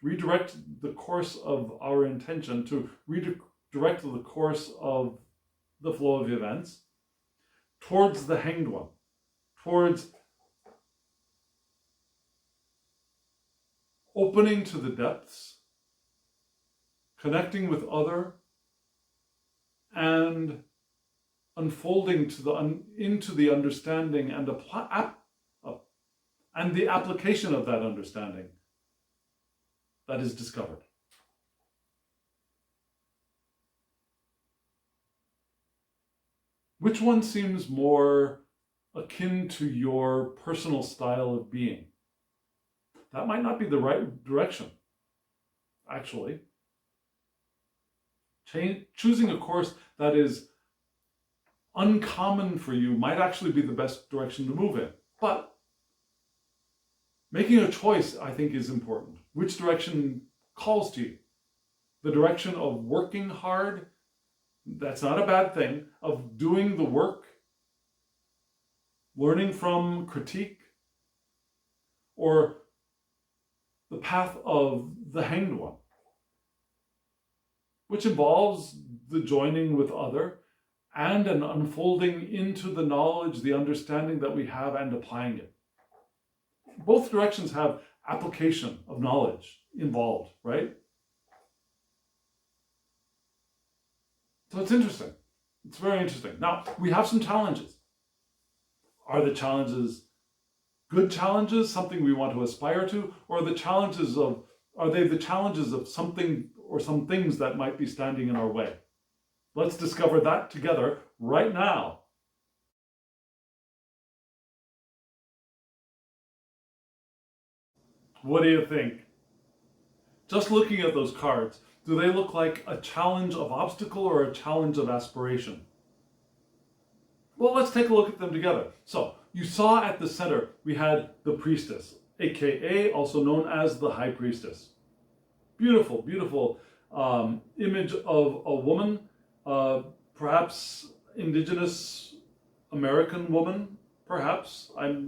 redirect the course of our intention, to redirect the course of the flow of events towards the hanged one, towards opening to the depths, connecting with other, and unfolding into the understanding and the application of that understanding that is discovered. Which one seems more akin to your personal style of being? That might not be the right direction, actually. Choosing a course that is uncommon for you might actually be the best direction to move in. But making a choice, I think, is important. Which direction calls to you? The direction of working hard, that's not a bad thing, of doing the work, learning from critique, or the path of the hanged one, which involves the joining with other and an unfolding into the knowledge, the understanding that we have and applying it. Both directions have application of knowledge involved, right? So it's interesting. It's very interesting. Now, we have some challenges. Are the challenges good challenges, something we want to aspire to, or are they the challenges of something or some things that might be standing in our way? Let's discover that together right now. What do you think? Just looking at those cards, do they look like a challenge of obstacle or a challenge of aspiration? Well, let's take a look at them together. So, You saw at the center, we had the priestess, aka also known as the high priestess. Beautiful, beautiful image of a woman, perhaps indigenous American woman, perhaps. I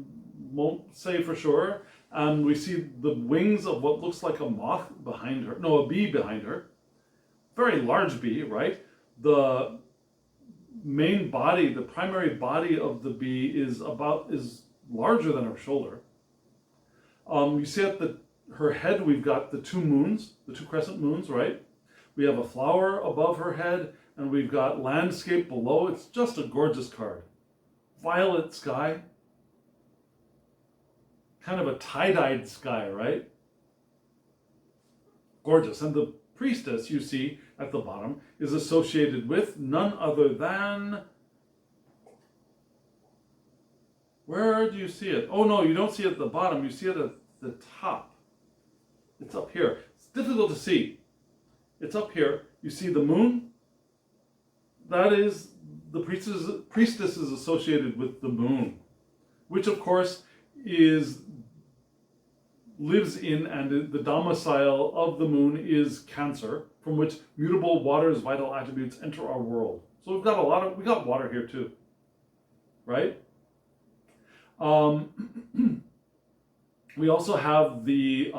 won't say for sure. And we see the wings of what looks like a moth behind her, no, a bee behind her. Very large bee, right? The main body, the primary body of the bee is larger than her shoulder. You see at her head, we've got the two moons, the two crescent moons, right? We have a flower above her head, and we've got landscape below. It's just a gorgeous card. Violet sky. Kind of a tie-dyed sky, right? Gorgeous. And the priestess, you see at the bottom, is associated with none other than... Where do you see it? Oh no, you don't see it at the bottom. You see it at the top. It's up here. It's difficult to see. It's up here. You see the moon? That is, the priestess is associated with the moon, which of course lives in, and the domicile of the moon is Cancer, from which mutable water's vital attributes enter our world. So we got water here too, right? We also have the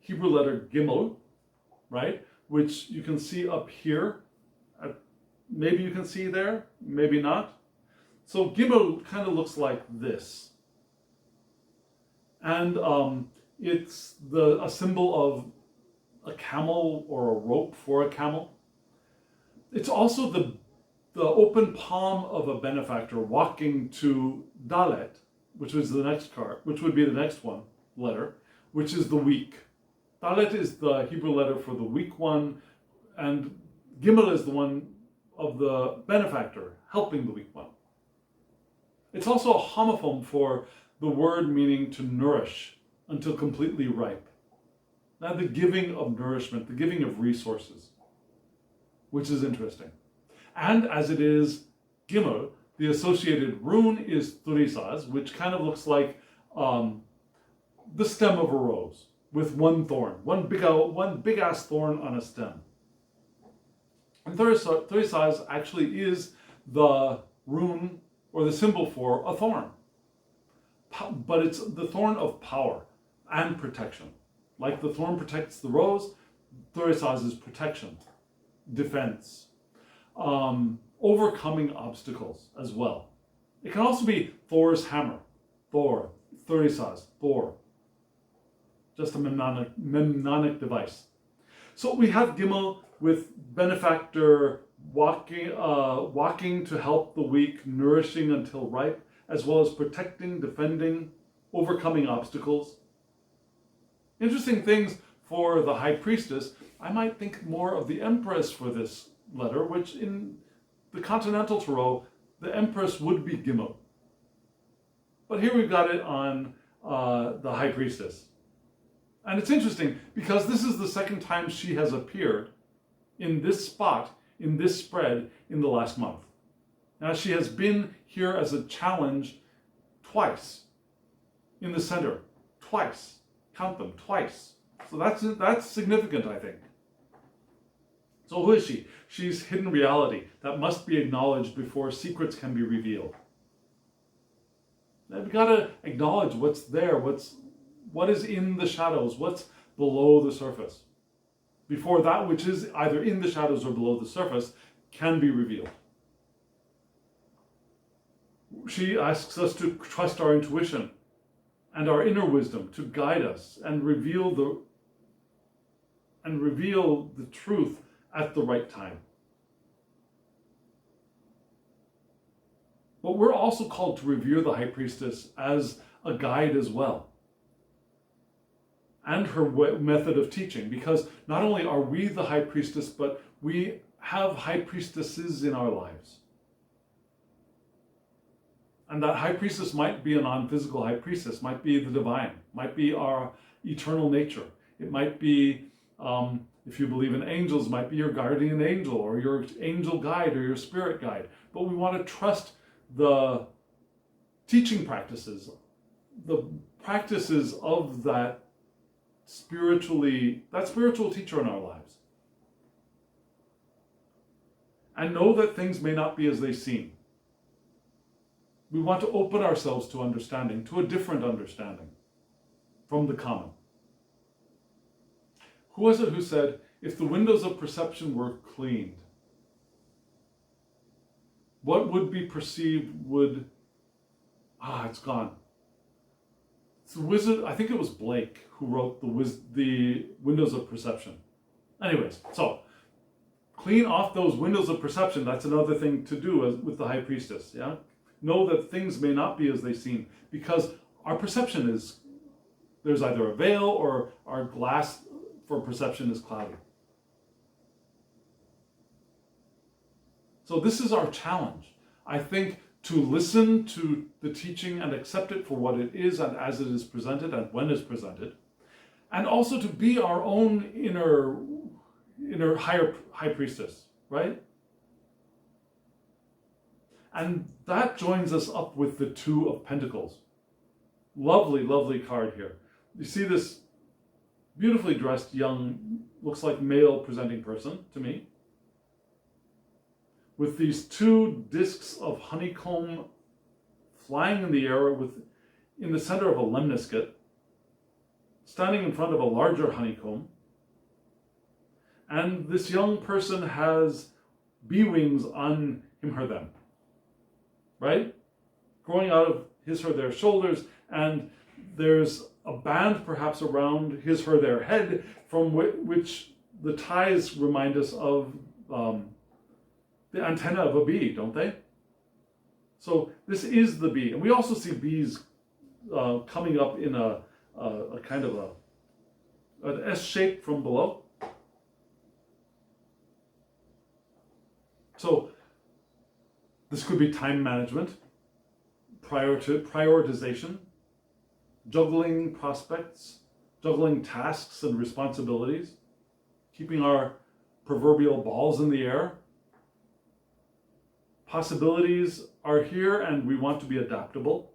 Hebrew letter Gimel, right? Which you can see up here. Maybe you can see there, maybe not. So Gimel kind of looks like this. And it's a symbol of a camel or a rope for a camel. It's also the open palm of a benefactor walking to Dalet, which was the next card, which would be the next letter, which is the weak. Dalet is the Hebrew letter for the weak one, and Gimel is the one of the benefactor helping the weak one. It's also a homophone for the word meaning to nourish until completely ripe. Now the giving of nourishment, the giving of resources, which is interesting. And as it is Gimel, the associated rune is Thurisaz, which kind of looks like the stem of a rose with one thorn, one big ass thorn on a stem. And Thurisaz actually is the rune or the symbol for a thorn. But it's the thorn of power and protection. Like the thorn protects the rose, Thurisaz is protection, defense, overcoming obstacles as well. It can also be Thor's hammer, Thor, Thurisaz, Thor. Just a mnemonic device. So we have Gimel with benefactor walking to help the weak, nourishing until ripe, as well as protecting, defending, overcoming obstacles. Interesting things for the high priestess. I might think more of the empress for this letter, which in the continental tarot, the empress would be Gimel. But here we've got it on the high priestess. And it's interesting because this is the second time she has appeared in this spot, in this spread, in the last month. Now she has been here as a challenge twice, in the center, twice. Count them, twice. So that's significant, I think. So who is she? She's hidden reality that must be acknowledged before secrets can be revealed. Now we've got to acknowledge what's there, what is in the shadows, what's below the surface, before that which is either in the shadows or below the surface can be revealed. She asks us to trust our intuition and our inner wisdom to guide us and reveal the truth at the right time. But we're also called to revere the high priestess as a guide as well, and her method of teaching, because not only are we the high priestess, but we have high priestesses in our lives. And that high priestess might be a non-physical high priestess, might be the divine, might be our eternal nature. It might be, if you believe in angels, might be your guardian angel or your angel guide or your spirit guide. But we want to trust the teaching practices, the practices of that spiritual teacher in our lives. And know that things may not be as they seem. We want to open ourselves to understanding, to a different understanding from the common. Who was it who said, if the windows of perception were cleaned, what would be perceived would... it's gone. It's the wizard, I think it was Blake who wrote the Windows of Perception. Anyways, so clean off those windows of perception. That's another thing to do with the High Priestess. Yeah, know that things may not be as they seem, because our perception is, there's either a veil or our glass for perception is cloudy. So this is our challenge, I think, to listen to the teaching and accept it for what it is and as it is presented and when it's presented, and also to be our own inner high priestess, right? And that joins us up with the Two of Pentacles. Lovely, lovely card here. You see this beautifully dressed young, looks like male presenting person to me, with these two discs of honeycomb flying in the air in the center of a lemniscate, standing in front of a larger honeycomb. And this young person has bee wings on him, her, them, right? Growing out of his, her, their shoulders, and there's a band perhaps around his, her, their head, from which the ties remind us of the antenna of a bee, don't they? So this is the bee. And we also see bees coming up in a kind of an S shape from below. So this could be time management, prioritization, juggling prospects, juggling tasks and responsibilities, keeping our proverbial balls in the air. Possibilities are here and we want to be adaptable.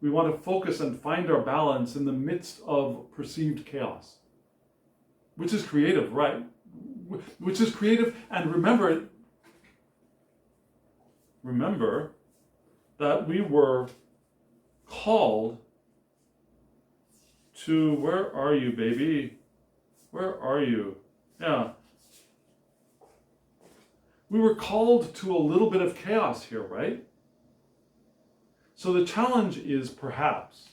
We want to focus and find our balance in the midst of perceived chaos, which is creative, right? Which is creative. And remember that we were called to, where are you, baby? Where are you? Yeah. We were called to a little bit of chaos here, right? So the challenge is perhaps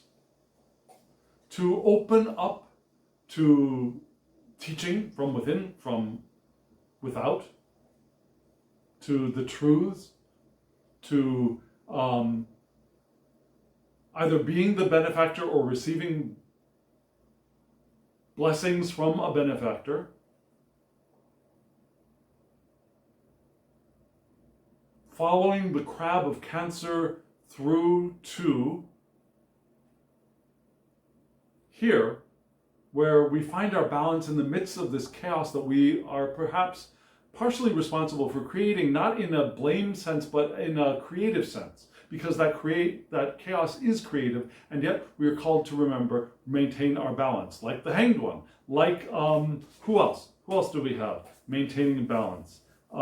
to open up to teaching from within, from without, to the truths, to either being the benefactor or receiving blessings from a benefactor. Following the crab of Cancer through to here, where we find our balance in the midst of this chaos that we are perhaps partially responsible for creating, not in a blame sense, but in a creative sense, because that chaos is creative, and yet we are called to maintain our balance, like the Hanged One, like who else? Who else do we have? Maintaining balance. The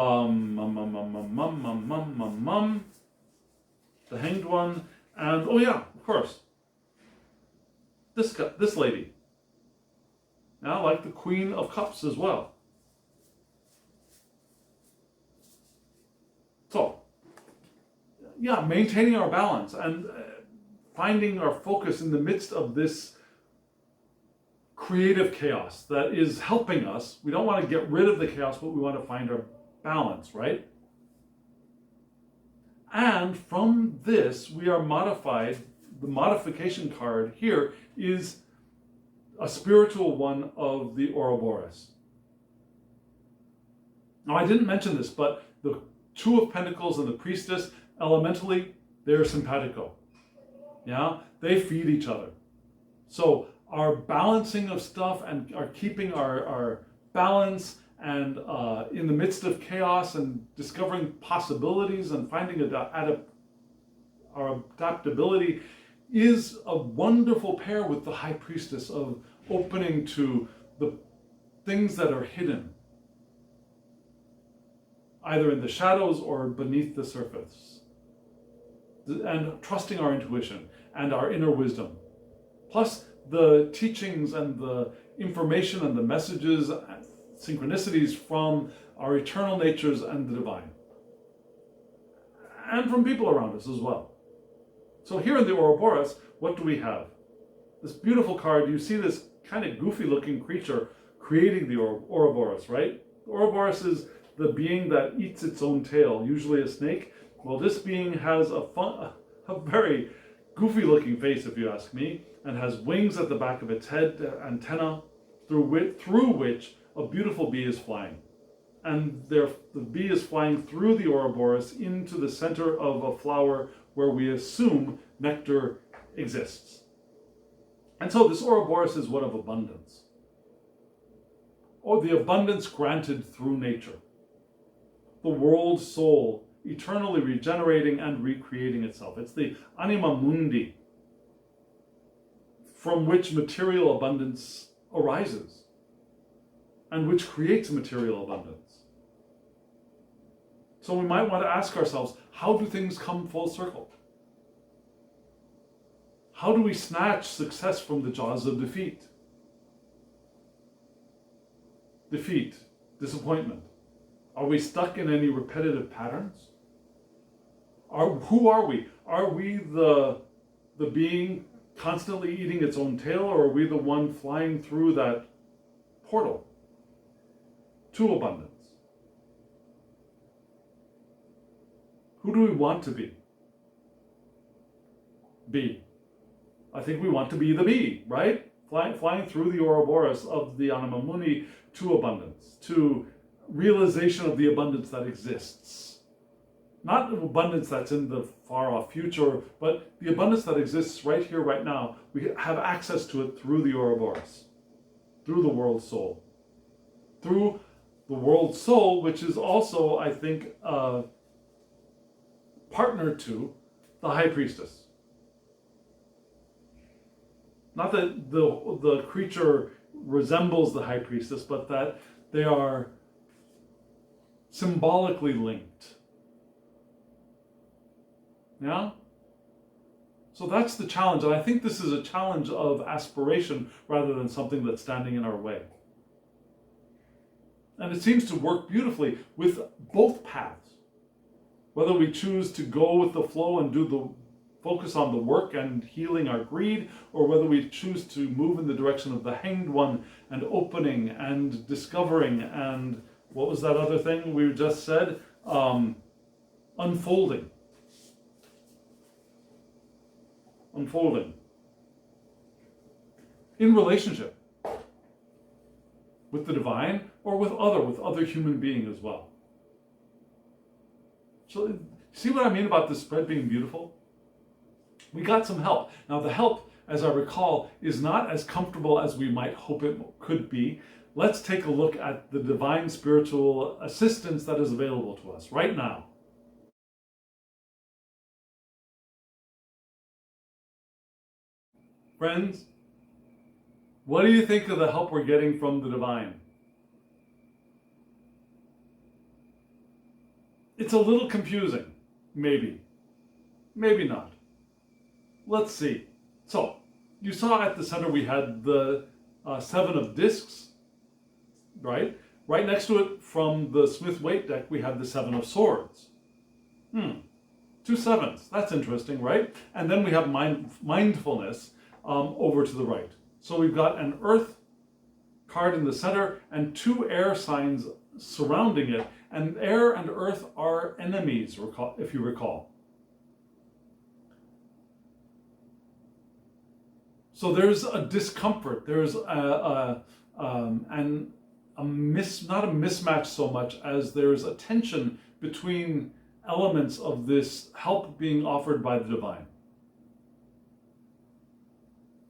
Hanged One, and oh yeah, of course, this lady. Now, like the Queen of Cups as well. So, yeah, maintaining our balance and finding our focus in the midst of this creative chaos that is helping us. We don't want to get rid of the chaos, but we want to find our balance, right? And from this, we are modified. The modification card here is a spiritual one of the Ouroboros. Now, I didn't mention this, but the Two of Pentacles and the Priestess, elementally, they're simpatico. Yeah, they feed each other. So our balancing of stuff and our keeping our balance and in the midst of chaos and discovering possibilities and finding our adaptability is a wonderful pair with the High Priestess of opening to the things that are hidden, either in the shadows or beneath the surface, and trusting our intuition and our inner wisdom, plus the teachings and the information and the messages, synchronicities from our eternal natures and the divine, and from people around us as well. So here in the Ouroboros, what do we have? This beautiful card. You see this kind of goofy looking creature creating the Ouroboros, right? The Ouroboros is the being that eats its own tail, usually a snake. Well, this being has a very goofy looking face, if you ask me, and has wings at the back of its head, antenna, through which a beautiful bee is flying. And the bee is flying through the Ouroboros into the center of a flower where we assume nectar exists. And so this Ouroboros is one of abundance, or the abundance granted through nature. The world soul eternally regenerating and recreating itself. It's the anima mundi from which material abundance arises and which creates material abundance. So we might want to ask ourselves, how do things come full circle? How do we snatch success from the jaws of defeat? Defeat, disappointment. Are we stuck in any repetitive patterns? Who are we? Are we the being constantly eating its own tail, or are we the one flying through that portal to abundance? Who do we want to be? Bee. I think we want to be the bee, right? Flying through the Ouroboros of the Anima Mundi to abundance, to realization of the abundance that exists. Not abundance that's in the far off future, but the abundance that exists right here, right now. We have access to it through the Ouroboros, through the world soul. Through the world soul, which is also, I think, partner to the High Priestess. Not that the creature resembles the High Priestess, but that they are symbolically linked. Yeah? So that's the challenge, and I think this is a challenge of aspiration rather than something that's standing in our way. And it seems to work beautifully with both paths. Whether we choose to go with the flow and focus on the work and healing our greed, or whether we choose to move in the direction of the Hanged One and opening and discovering and what was that other thing we just said? Unfolding. Unfolding. In relationship with the divine or with other human beings as well. So see what I mean about this spread being beautiful? We got some help. Now the help, as I recall, is not as comfortable as we might hope it could be. Let's take a look at the divine spiritual assistance that is available to us right now. Friends, what do you think of the help we're getting from the divine? It's a little confusing, maybe. Maybe not. Let's see. So, you saw at the center we had the 7 of discs, right? Right next to it from the Smith-Waite deck, we have the 7 of swords. 2 7s. That's interesting, right? And then we have mindfulness over to the right. So we've got an earth card in the center and 2 air signs surrounding it. And air and earth are enemies, if you recall. So there's a discomfort. There's not a mismatch so much as there's a tension between elements of this help being offered by the divine.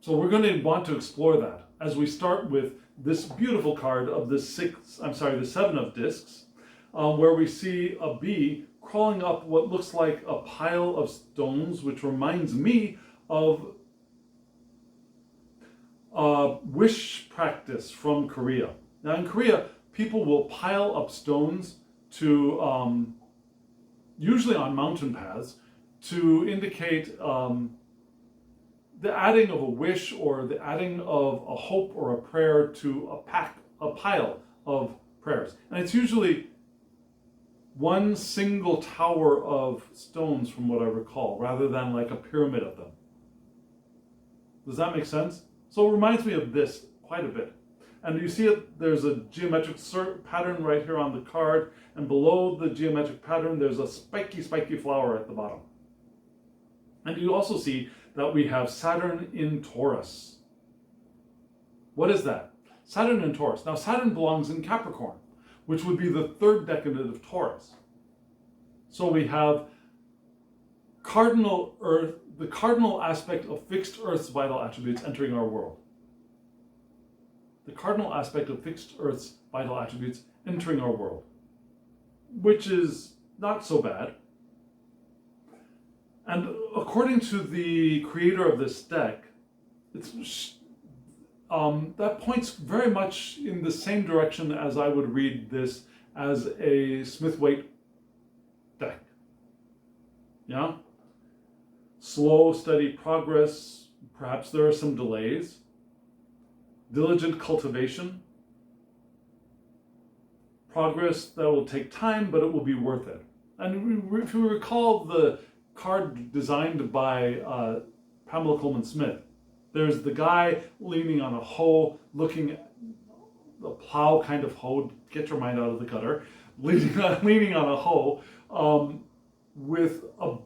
So we're going to want to explore that as we start with this beautiful card of the 7 of discs, where we see a bee crawling up what looks like a pile of stones, which reminds me of a wish practice from Korea. Now in Korea, people will pile up stones to, usually on mountain paths, to indicate the adding of a wish or the adding of a hope or a prayer to a pile of prayers. And it's usually one single tower of stones from what I recall, rather than like a pyramid of them. Does that make sense? So it reminds me of this quite a bit. And you see it, there's a geometric pattern right here on the card, and below the geometric pattern there's a spiky flower at the bottom. And you also see that we have Saturn in Taurus. What is that? Saturn in Taurus. Now Saturn belongs in Capricorn, which would be the third decade of Taurus. So we have cardinal Earth, the cardinal aspect of fixed Earth's vital attributes entering our world. The cardinal aspect of fixed Earth's vital attributes entering our world, which is not so bad. And according to the creator of this deck, it's that points very much in the same direction as I would read this as a Smith-Waite deck. Yeah? Slow, steady progress. Perhaps there are some delays. Diligent cultivation. Progress that will take time, but it will be worth it. And if you recall the card designed by Pamela Coleman Smith, there's the guy leaning on a hoe, looking at the plow kind of hoe, get your mind out of the gutter, leaning on a hoe with a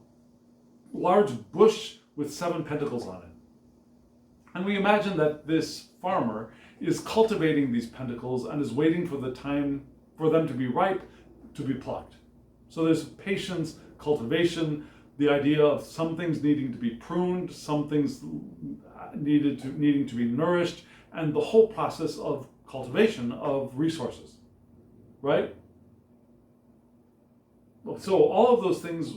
large bush with 7 pentacles on it. And we imagine that this farmer is cultivating these pentacles and is waiting for the time for them to be ripe, to be plucked. So there's patience, cultivation, the idea of some things needing to be pruned, some things needing to be nourished, and the whole process of cultivation of resources, right? So all of those things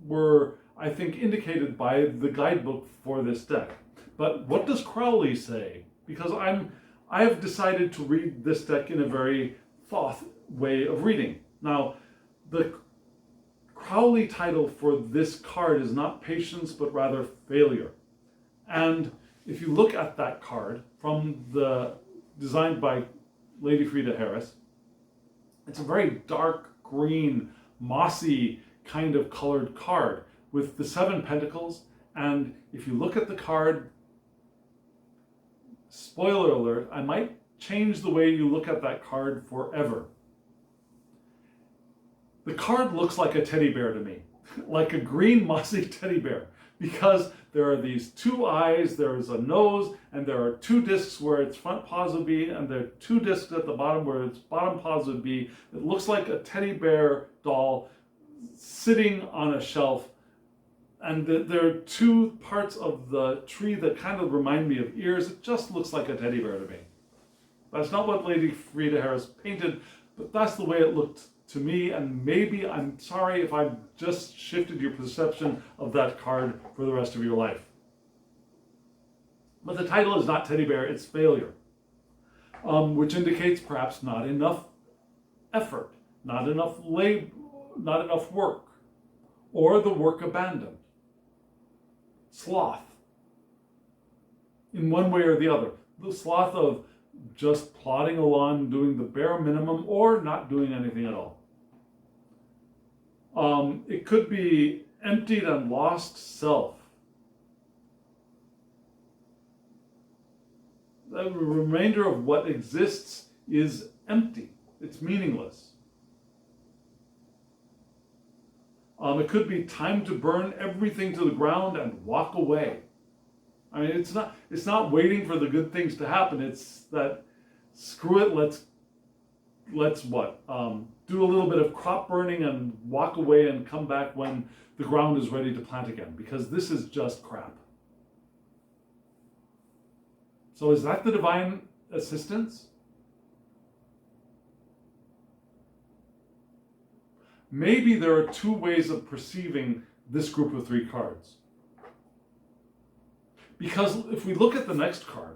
were, I think, indicated by the guidebook for this deck. But what does Crowley say? Because I have decided to read this deck in a very Thoth way of reading. Now, the Crowley title for this card is not patience, but rather failure. And if you look at that card from designed by Lady Frida Harris, it's a very dark green, mossy kind of colored card with the 7 pentacles. And if you look at the card, spoiler alert, I might change the way you look at that card forever. The card looks like a teddy bear to me, like a green mossy teddy bear, because there are these 2 eyes, there is a nose, and there are 2 discs where its front paws would be, and there are 2 discs at the bottom where its bottom paws would be. It looks like a teddy bear doll sitting on a shelf, and there are 2 parts of the tree that kind of remind me of ears. It just looks like a teddy bear to me. That's not what Lady Frida Harris painted, but that's the way it looked to me, and maybe I'm sorry if I've just shifted your perception of that card for the rest of your life. But the title is not teddy bear, it's failure, which indicates perhaps not enough effort, not enough labor, not enough work, or the work abandoned. Sloth, in one way or the other. The sloth of just plodding along, doing the bare minimum, or not doing anything at all. It could be emptied and lost self. The remainder of what exists is empty. It's meaningless. It could be time to burn everything to the ground and walk away. I mean, it's not waiting for the good things to happen. It's that, screw it, let's what? Do a little bit of crop burning and walk away and come back when the ground is ready to plant again, because this is just crap. So is that the divine assistance? maybe there are two ways of perceiving this group of three cards. Because if we look at the next card,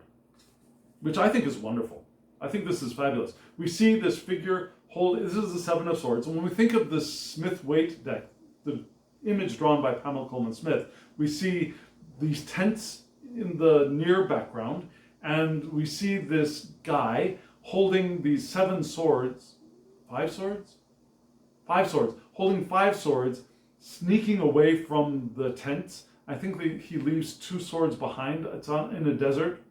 which I think is wonderful, I think this is fabulous. We see this figure this is the Seven of Swords, and when we think of the Smith-Waite deck, the image drawn by Pamela Coleman Smith, we see these tents in the near background, and we see this guy holding these five swords, holding 5 swords, sneaking away from the tents. I think that he leaves 2 swords behind. It's in a desert.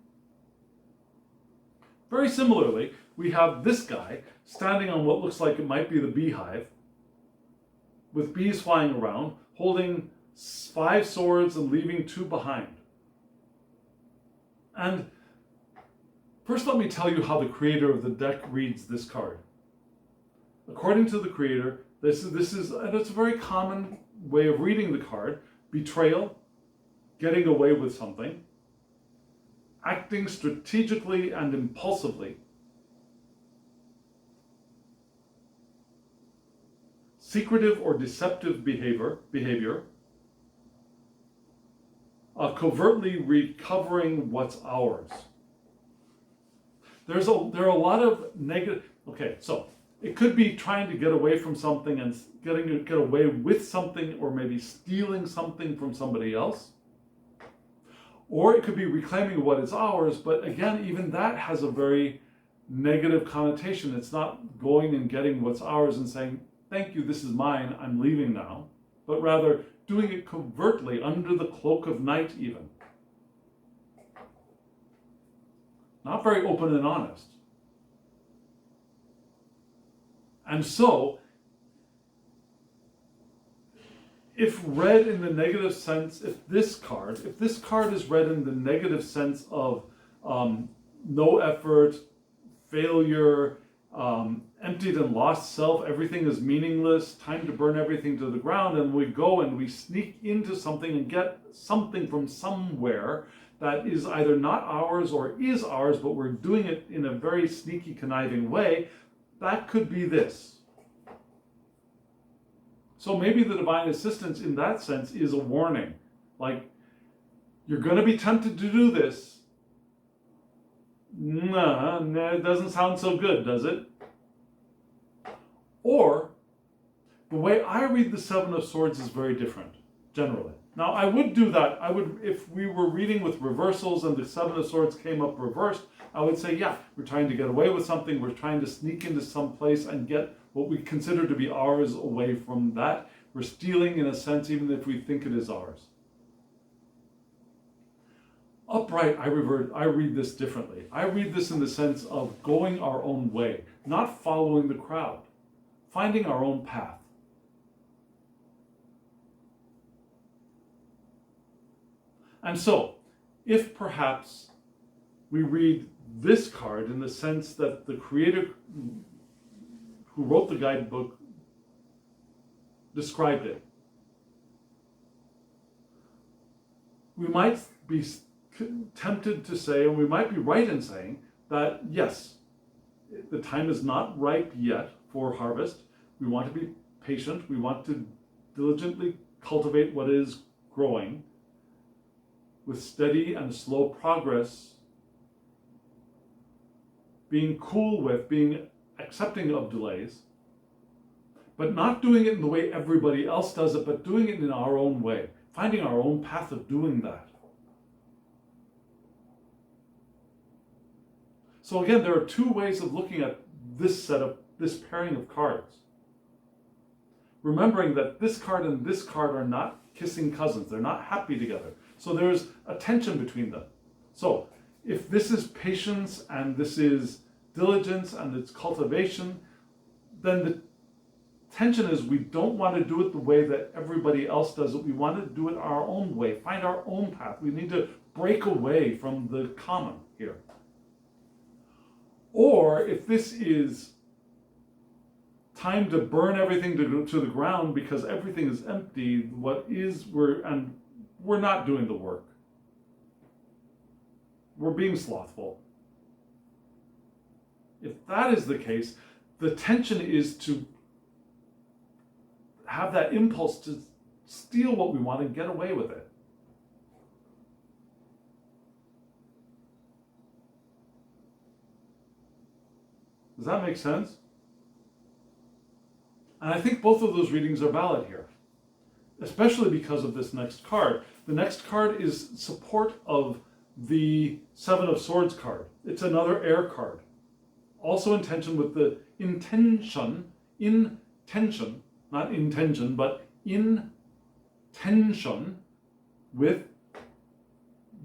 Very similarly, we have this guy standing on what looks like it might be the beehive, with bees flying around, holding 5 swords and leaving 2 behind. And first let me tell you how the creator of the deck reads this card. According to the creator, this is, and it's a very common way of reading the card: betrayal, getting away with something, acting strategically and impulsively, secretive or deceptive behavior, covertly recovering what's ours. There are a lot of negative. Okay, so it could be trying to get away from something and get away with something, or maybe stealing something from somebody else. Or it could be reclaiming what is ours, but again, even that has a very negative connotation. It's not going and getting what's ours and saying, thank you, this is mine, I'm leaving now, but rather doing it covertly, under the cloak of night even. Not very open and honest. And so, if read in the negative sense, if this card is read in the negative sense of no effort, failure, emptied and lost self, everything is meaningless, time to burn everything to the ground, and we go and we sneak into something and get something from somewhere that is either not ours or is ours, but we're doing it in a very sneaky, conniving way, that could be this. So maybe the divine assistance in that sense is a warning. Like, you're going to be tempted to do this. Nah, it doesn't sound so good, does it? Or, the way I read the Seven of Swords is very different, generally. Now, I would do that. If we were reading with reversals and the Seven of Swords came up reversed, I would say, yeah, we're trying to get away with something. We're trying to sneak into some place and get what we consider to be ours away from that. We're stealing in a sense, even if we think it is ours. Upright, I read this differently. I read this in the sense of going our own way, not following the crowd, finding our own path. And so, if perhaps we read this card in the sense that the creator who wrote the guidebook described it, we might be tempted to say, and we might be right in saying, that yes, the time is not ripe yet for harvest. We want to be patient. We want to diligently cultivate what is growing with steady and slow progress, being cool with, being accepting of delays, but not doing it in the way everybody else does it, but doing it in our own way, finding our own path of doing that. So again, there are two ways of looking at this pairing of cards. Remembering that this card and this card are not kissing cousins. They're not happy together. So there's a tension between them. So if this is patience and this is diligence and it's cultivation, then the tension is we don't want to do it the way that everybody else does it. We want to do it our own way, find our own path. We need to break away from the common here. Or if this is time to burn everything to the ground because everything is empty, we're not doing the work. We're being slothful. If that is the case, the tension is to have that impulse to steal what we want and get away with it. Does that make sense? And I think both of those readings are valid here, especially because of this next card. The next card is support of the Seven of Swords card. It's another air card. Also in tension with the intention, not intention, but in tension with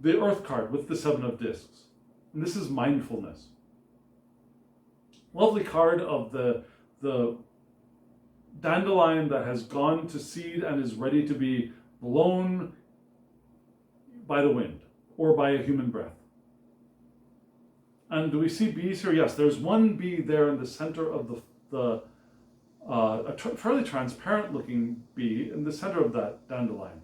the Earth card, with the Seven of Discs. And this is mindfulness. Lovely card of the dandelion that has gone to seed and is ready to be blown by the wind or by a human breath. And do we see bees here? Yes, there's one bee there in the center of a fairly transparent looking bee in the center of that dandelion.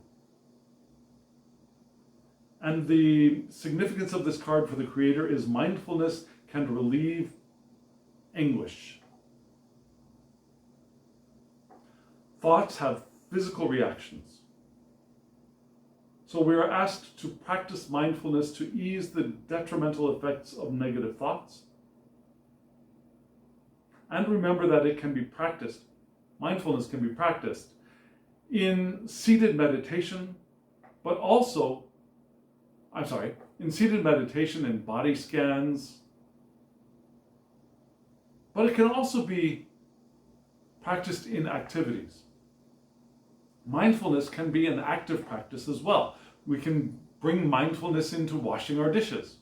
And the significance of this card for the creator is mindfulness can relieve anguish. Thoughts have physical reactions. So we are asked to practice mindfulness to ease the detrimental effects of negative thoughts. And remember that it can be practiced, mindfulness can be practiced in seated meditation, but also, in seated meditation and body scans. But it can also be practiced in activities. Mindfulness can be an active practice as well. We can bring mindfulness into washing our dishes.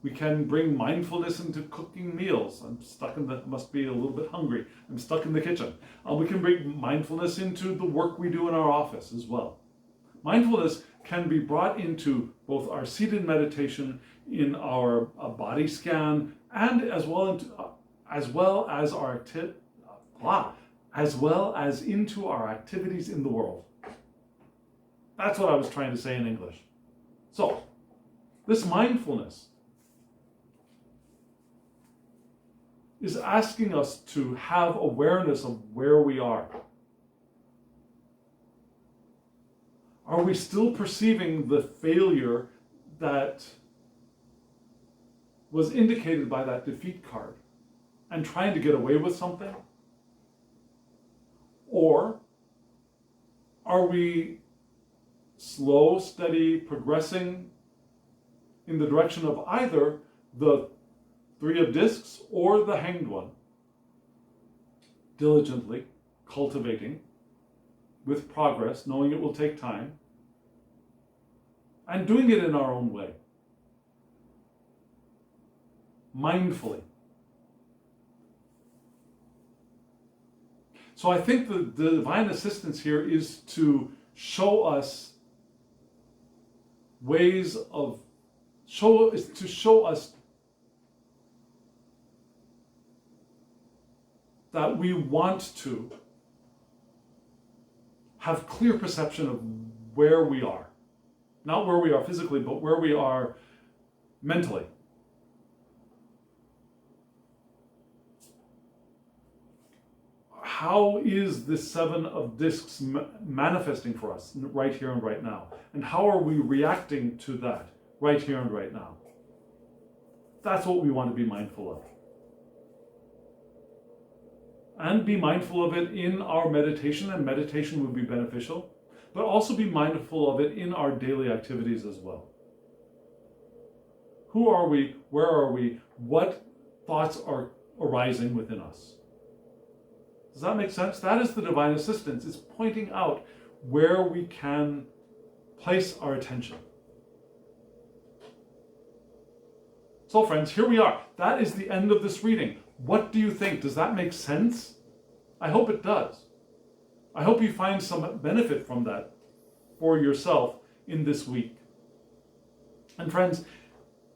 We can bring mindfulness into cooking meals. Must be a little bit hungry. I'm stuck in the kitchen. We can bring mindfulness into the work we do in our office as well. Mindfulness can be brought into both our seated meditation, in our body scan, and as well as into our activities in the world. That's what I was trying to say in English. So, this mindfulness is asking us to have awareness of where we are. Are we still perceiving the failure that was indicated by that defeat card and trying to get away with something? Or are we slow, steady, progressing in the direction of either the Three of Discs or the Hanged One, diligently cultivating with progress, knowing it will take time, and doing it in our own way, mindfully? So I think the divine assistance here is to show us that we want to have clear perception of where we are. Not where we are physically, but where we are mentally. How is this Seven of Discs manifesting for us right here and right now? And how are we reacting to that right here and right now? That's what we want to be mindful of. And be mindful of it in our meditation, and meditation would be beneficial, but also be mindful of it in our daily activities as well. Who are we? Where are we? What thoughts are arising within us? Does that make sense? That is the divine assistance. It's pointing out where we can place our attention. So friends, here we are. That is the end of this reading. What do you think? Does that make sense? I hope it does. I hope you find some benefit from that for yourself in this week. And friends,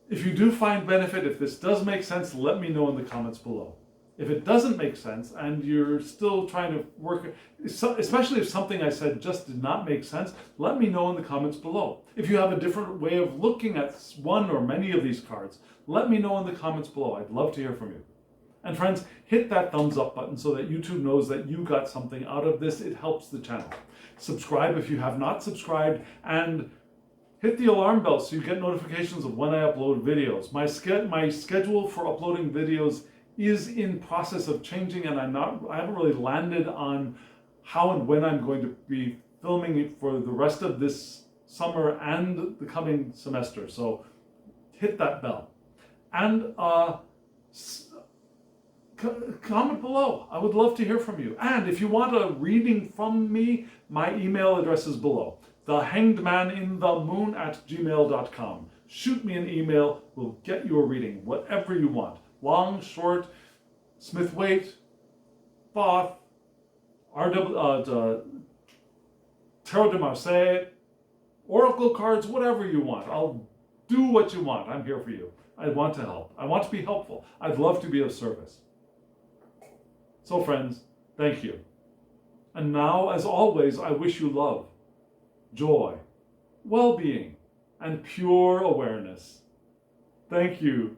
if you do find benefit, if this does make sense, let me know in the comments below. If it doesn't make sense and you're still trying to work, especially if something I said just did not make sense, let me know in the comments below. If you have a different way of looking at one or many of these cards, let me know in the comments below. I'd love to hear from you. And friends, hit that thumbs up button so that YouTube knows that you got something out of this. It helps the channel. Subscribe if you have not subscribed, and hit the alarm bell so you get notifications of when I upload videos. My schedule for uploading videos is in process of changing, and I haven't really landed on how and when I'm going to be filming it for the rest of this summer and the coming semester. So hit that bell. And comment below. I would love to hear from you. And if you want a reading from me, my email address is below. thehangedmaninthemoon@gmail.com. Shoot me an email. We'll get you a reading, whatever you want. Long, short, Smith-Waite, Thoth, Tarot de Marseille, Oracle cards, whatever you want. I'll do what you want. I'm here for you. I want to help. I want to be helpful. I'd love to be of service. So friends, thank you. And now, as always, I wish you love, joy, well-being, and pure awareness. Thank you.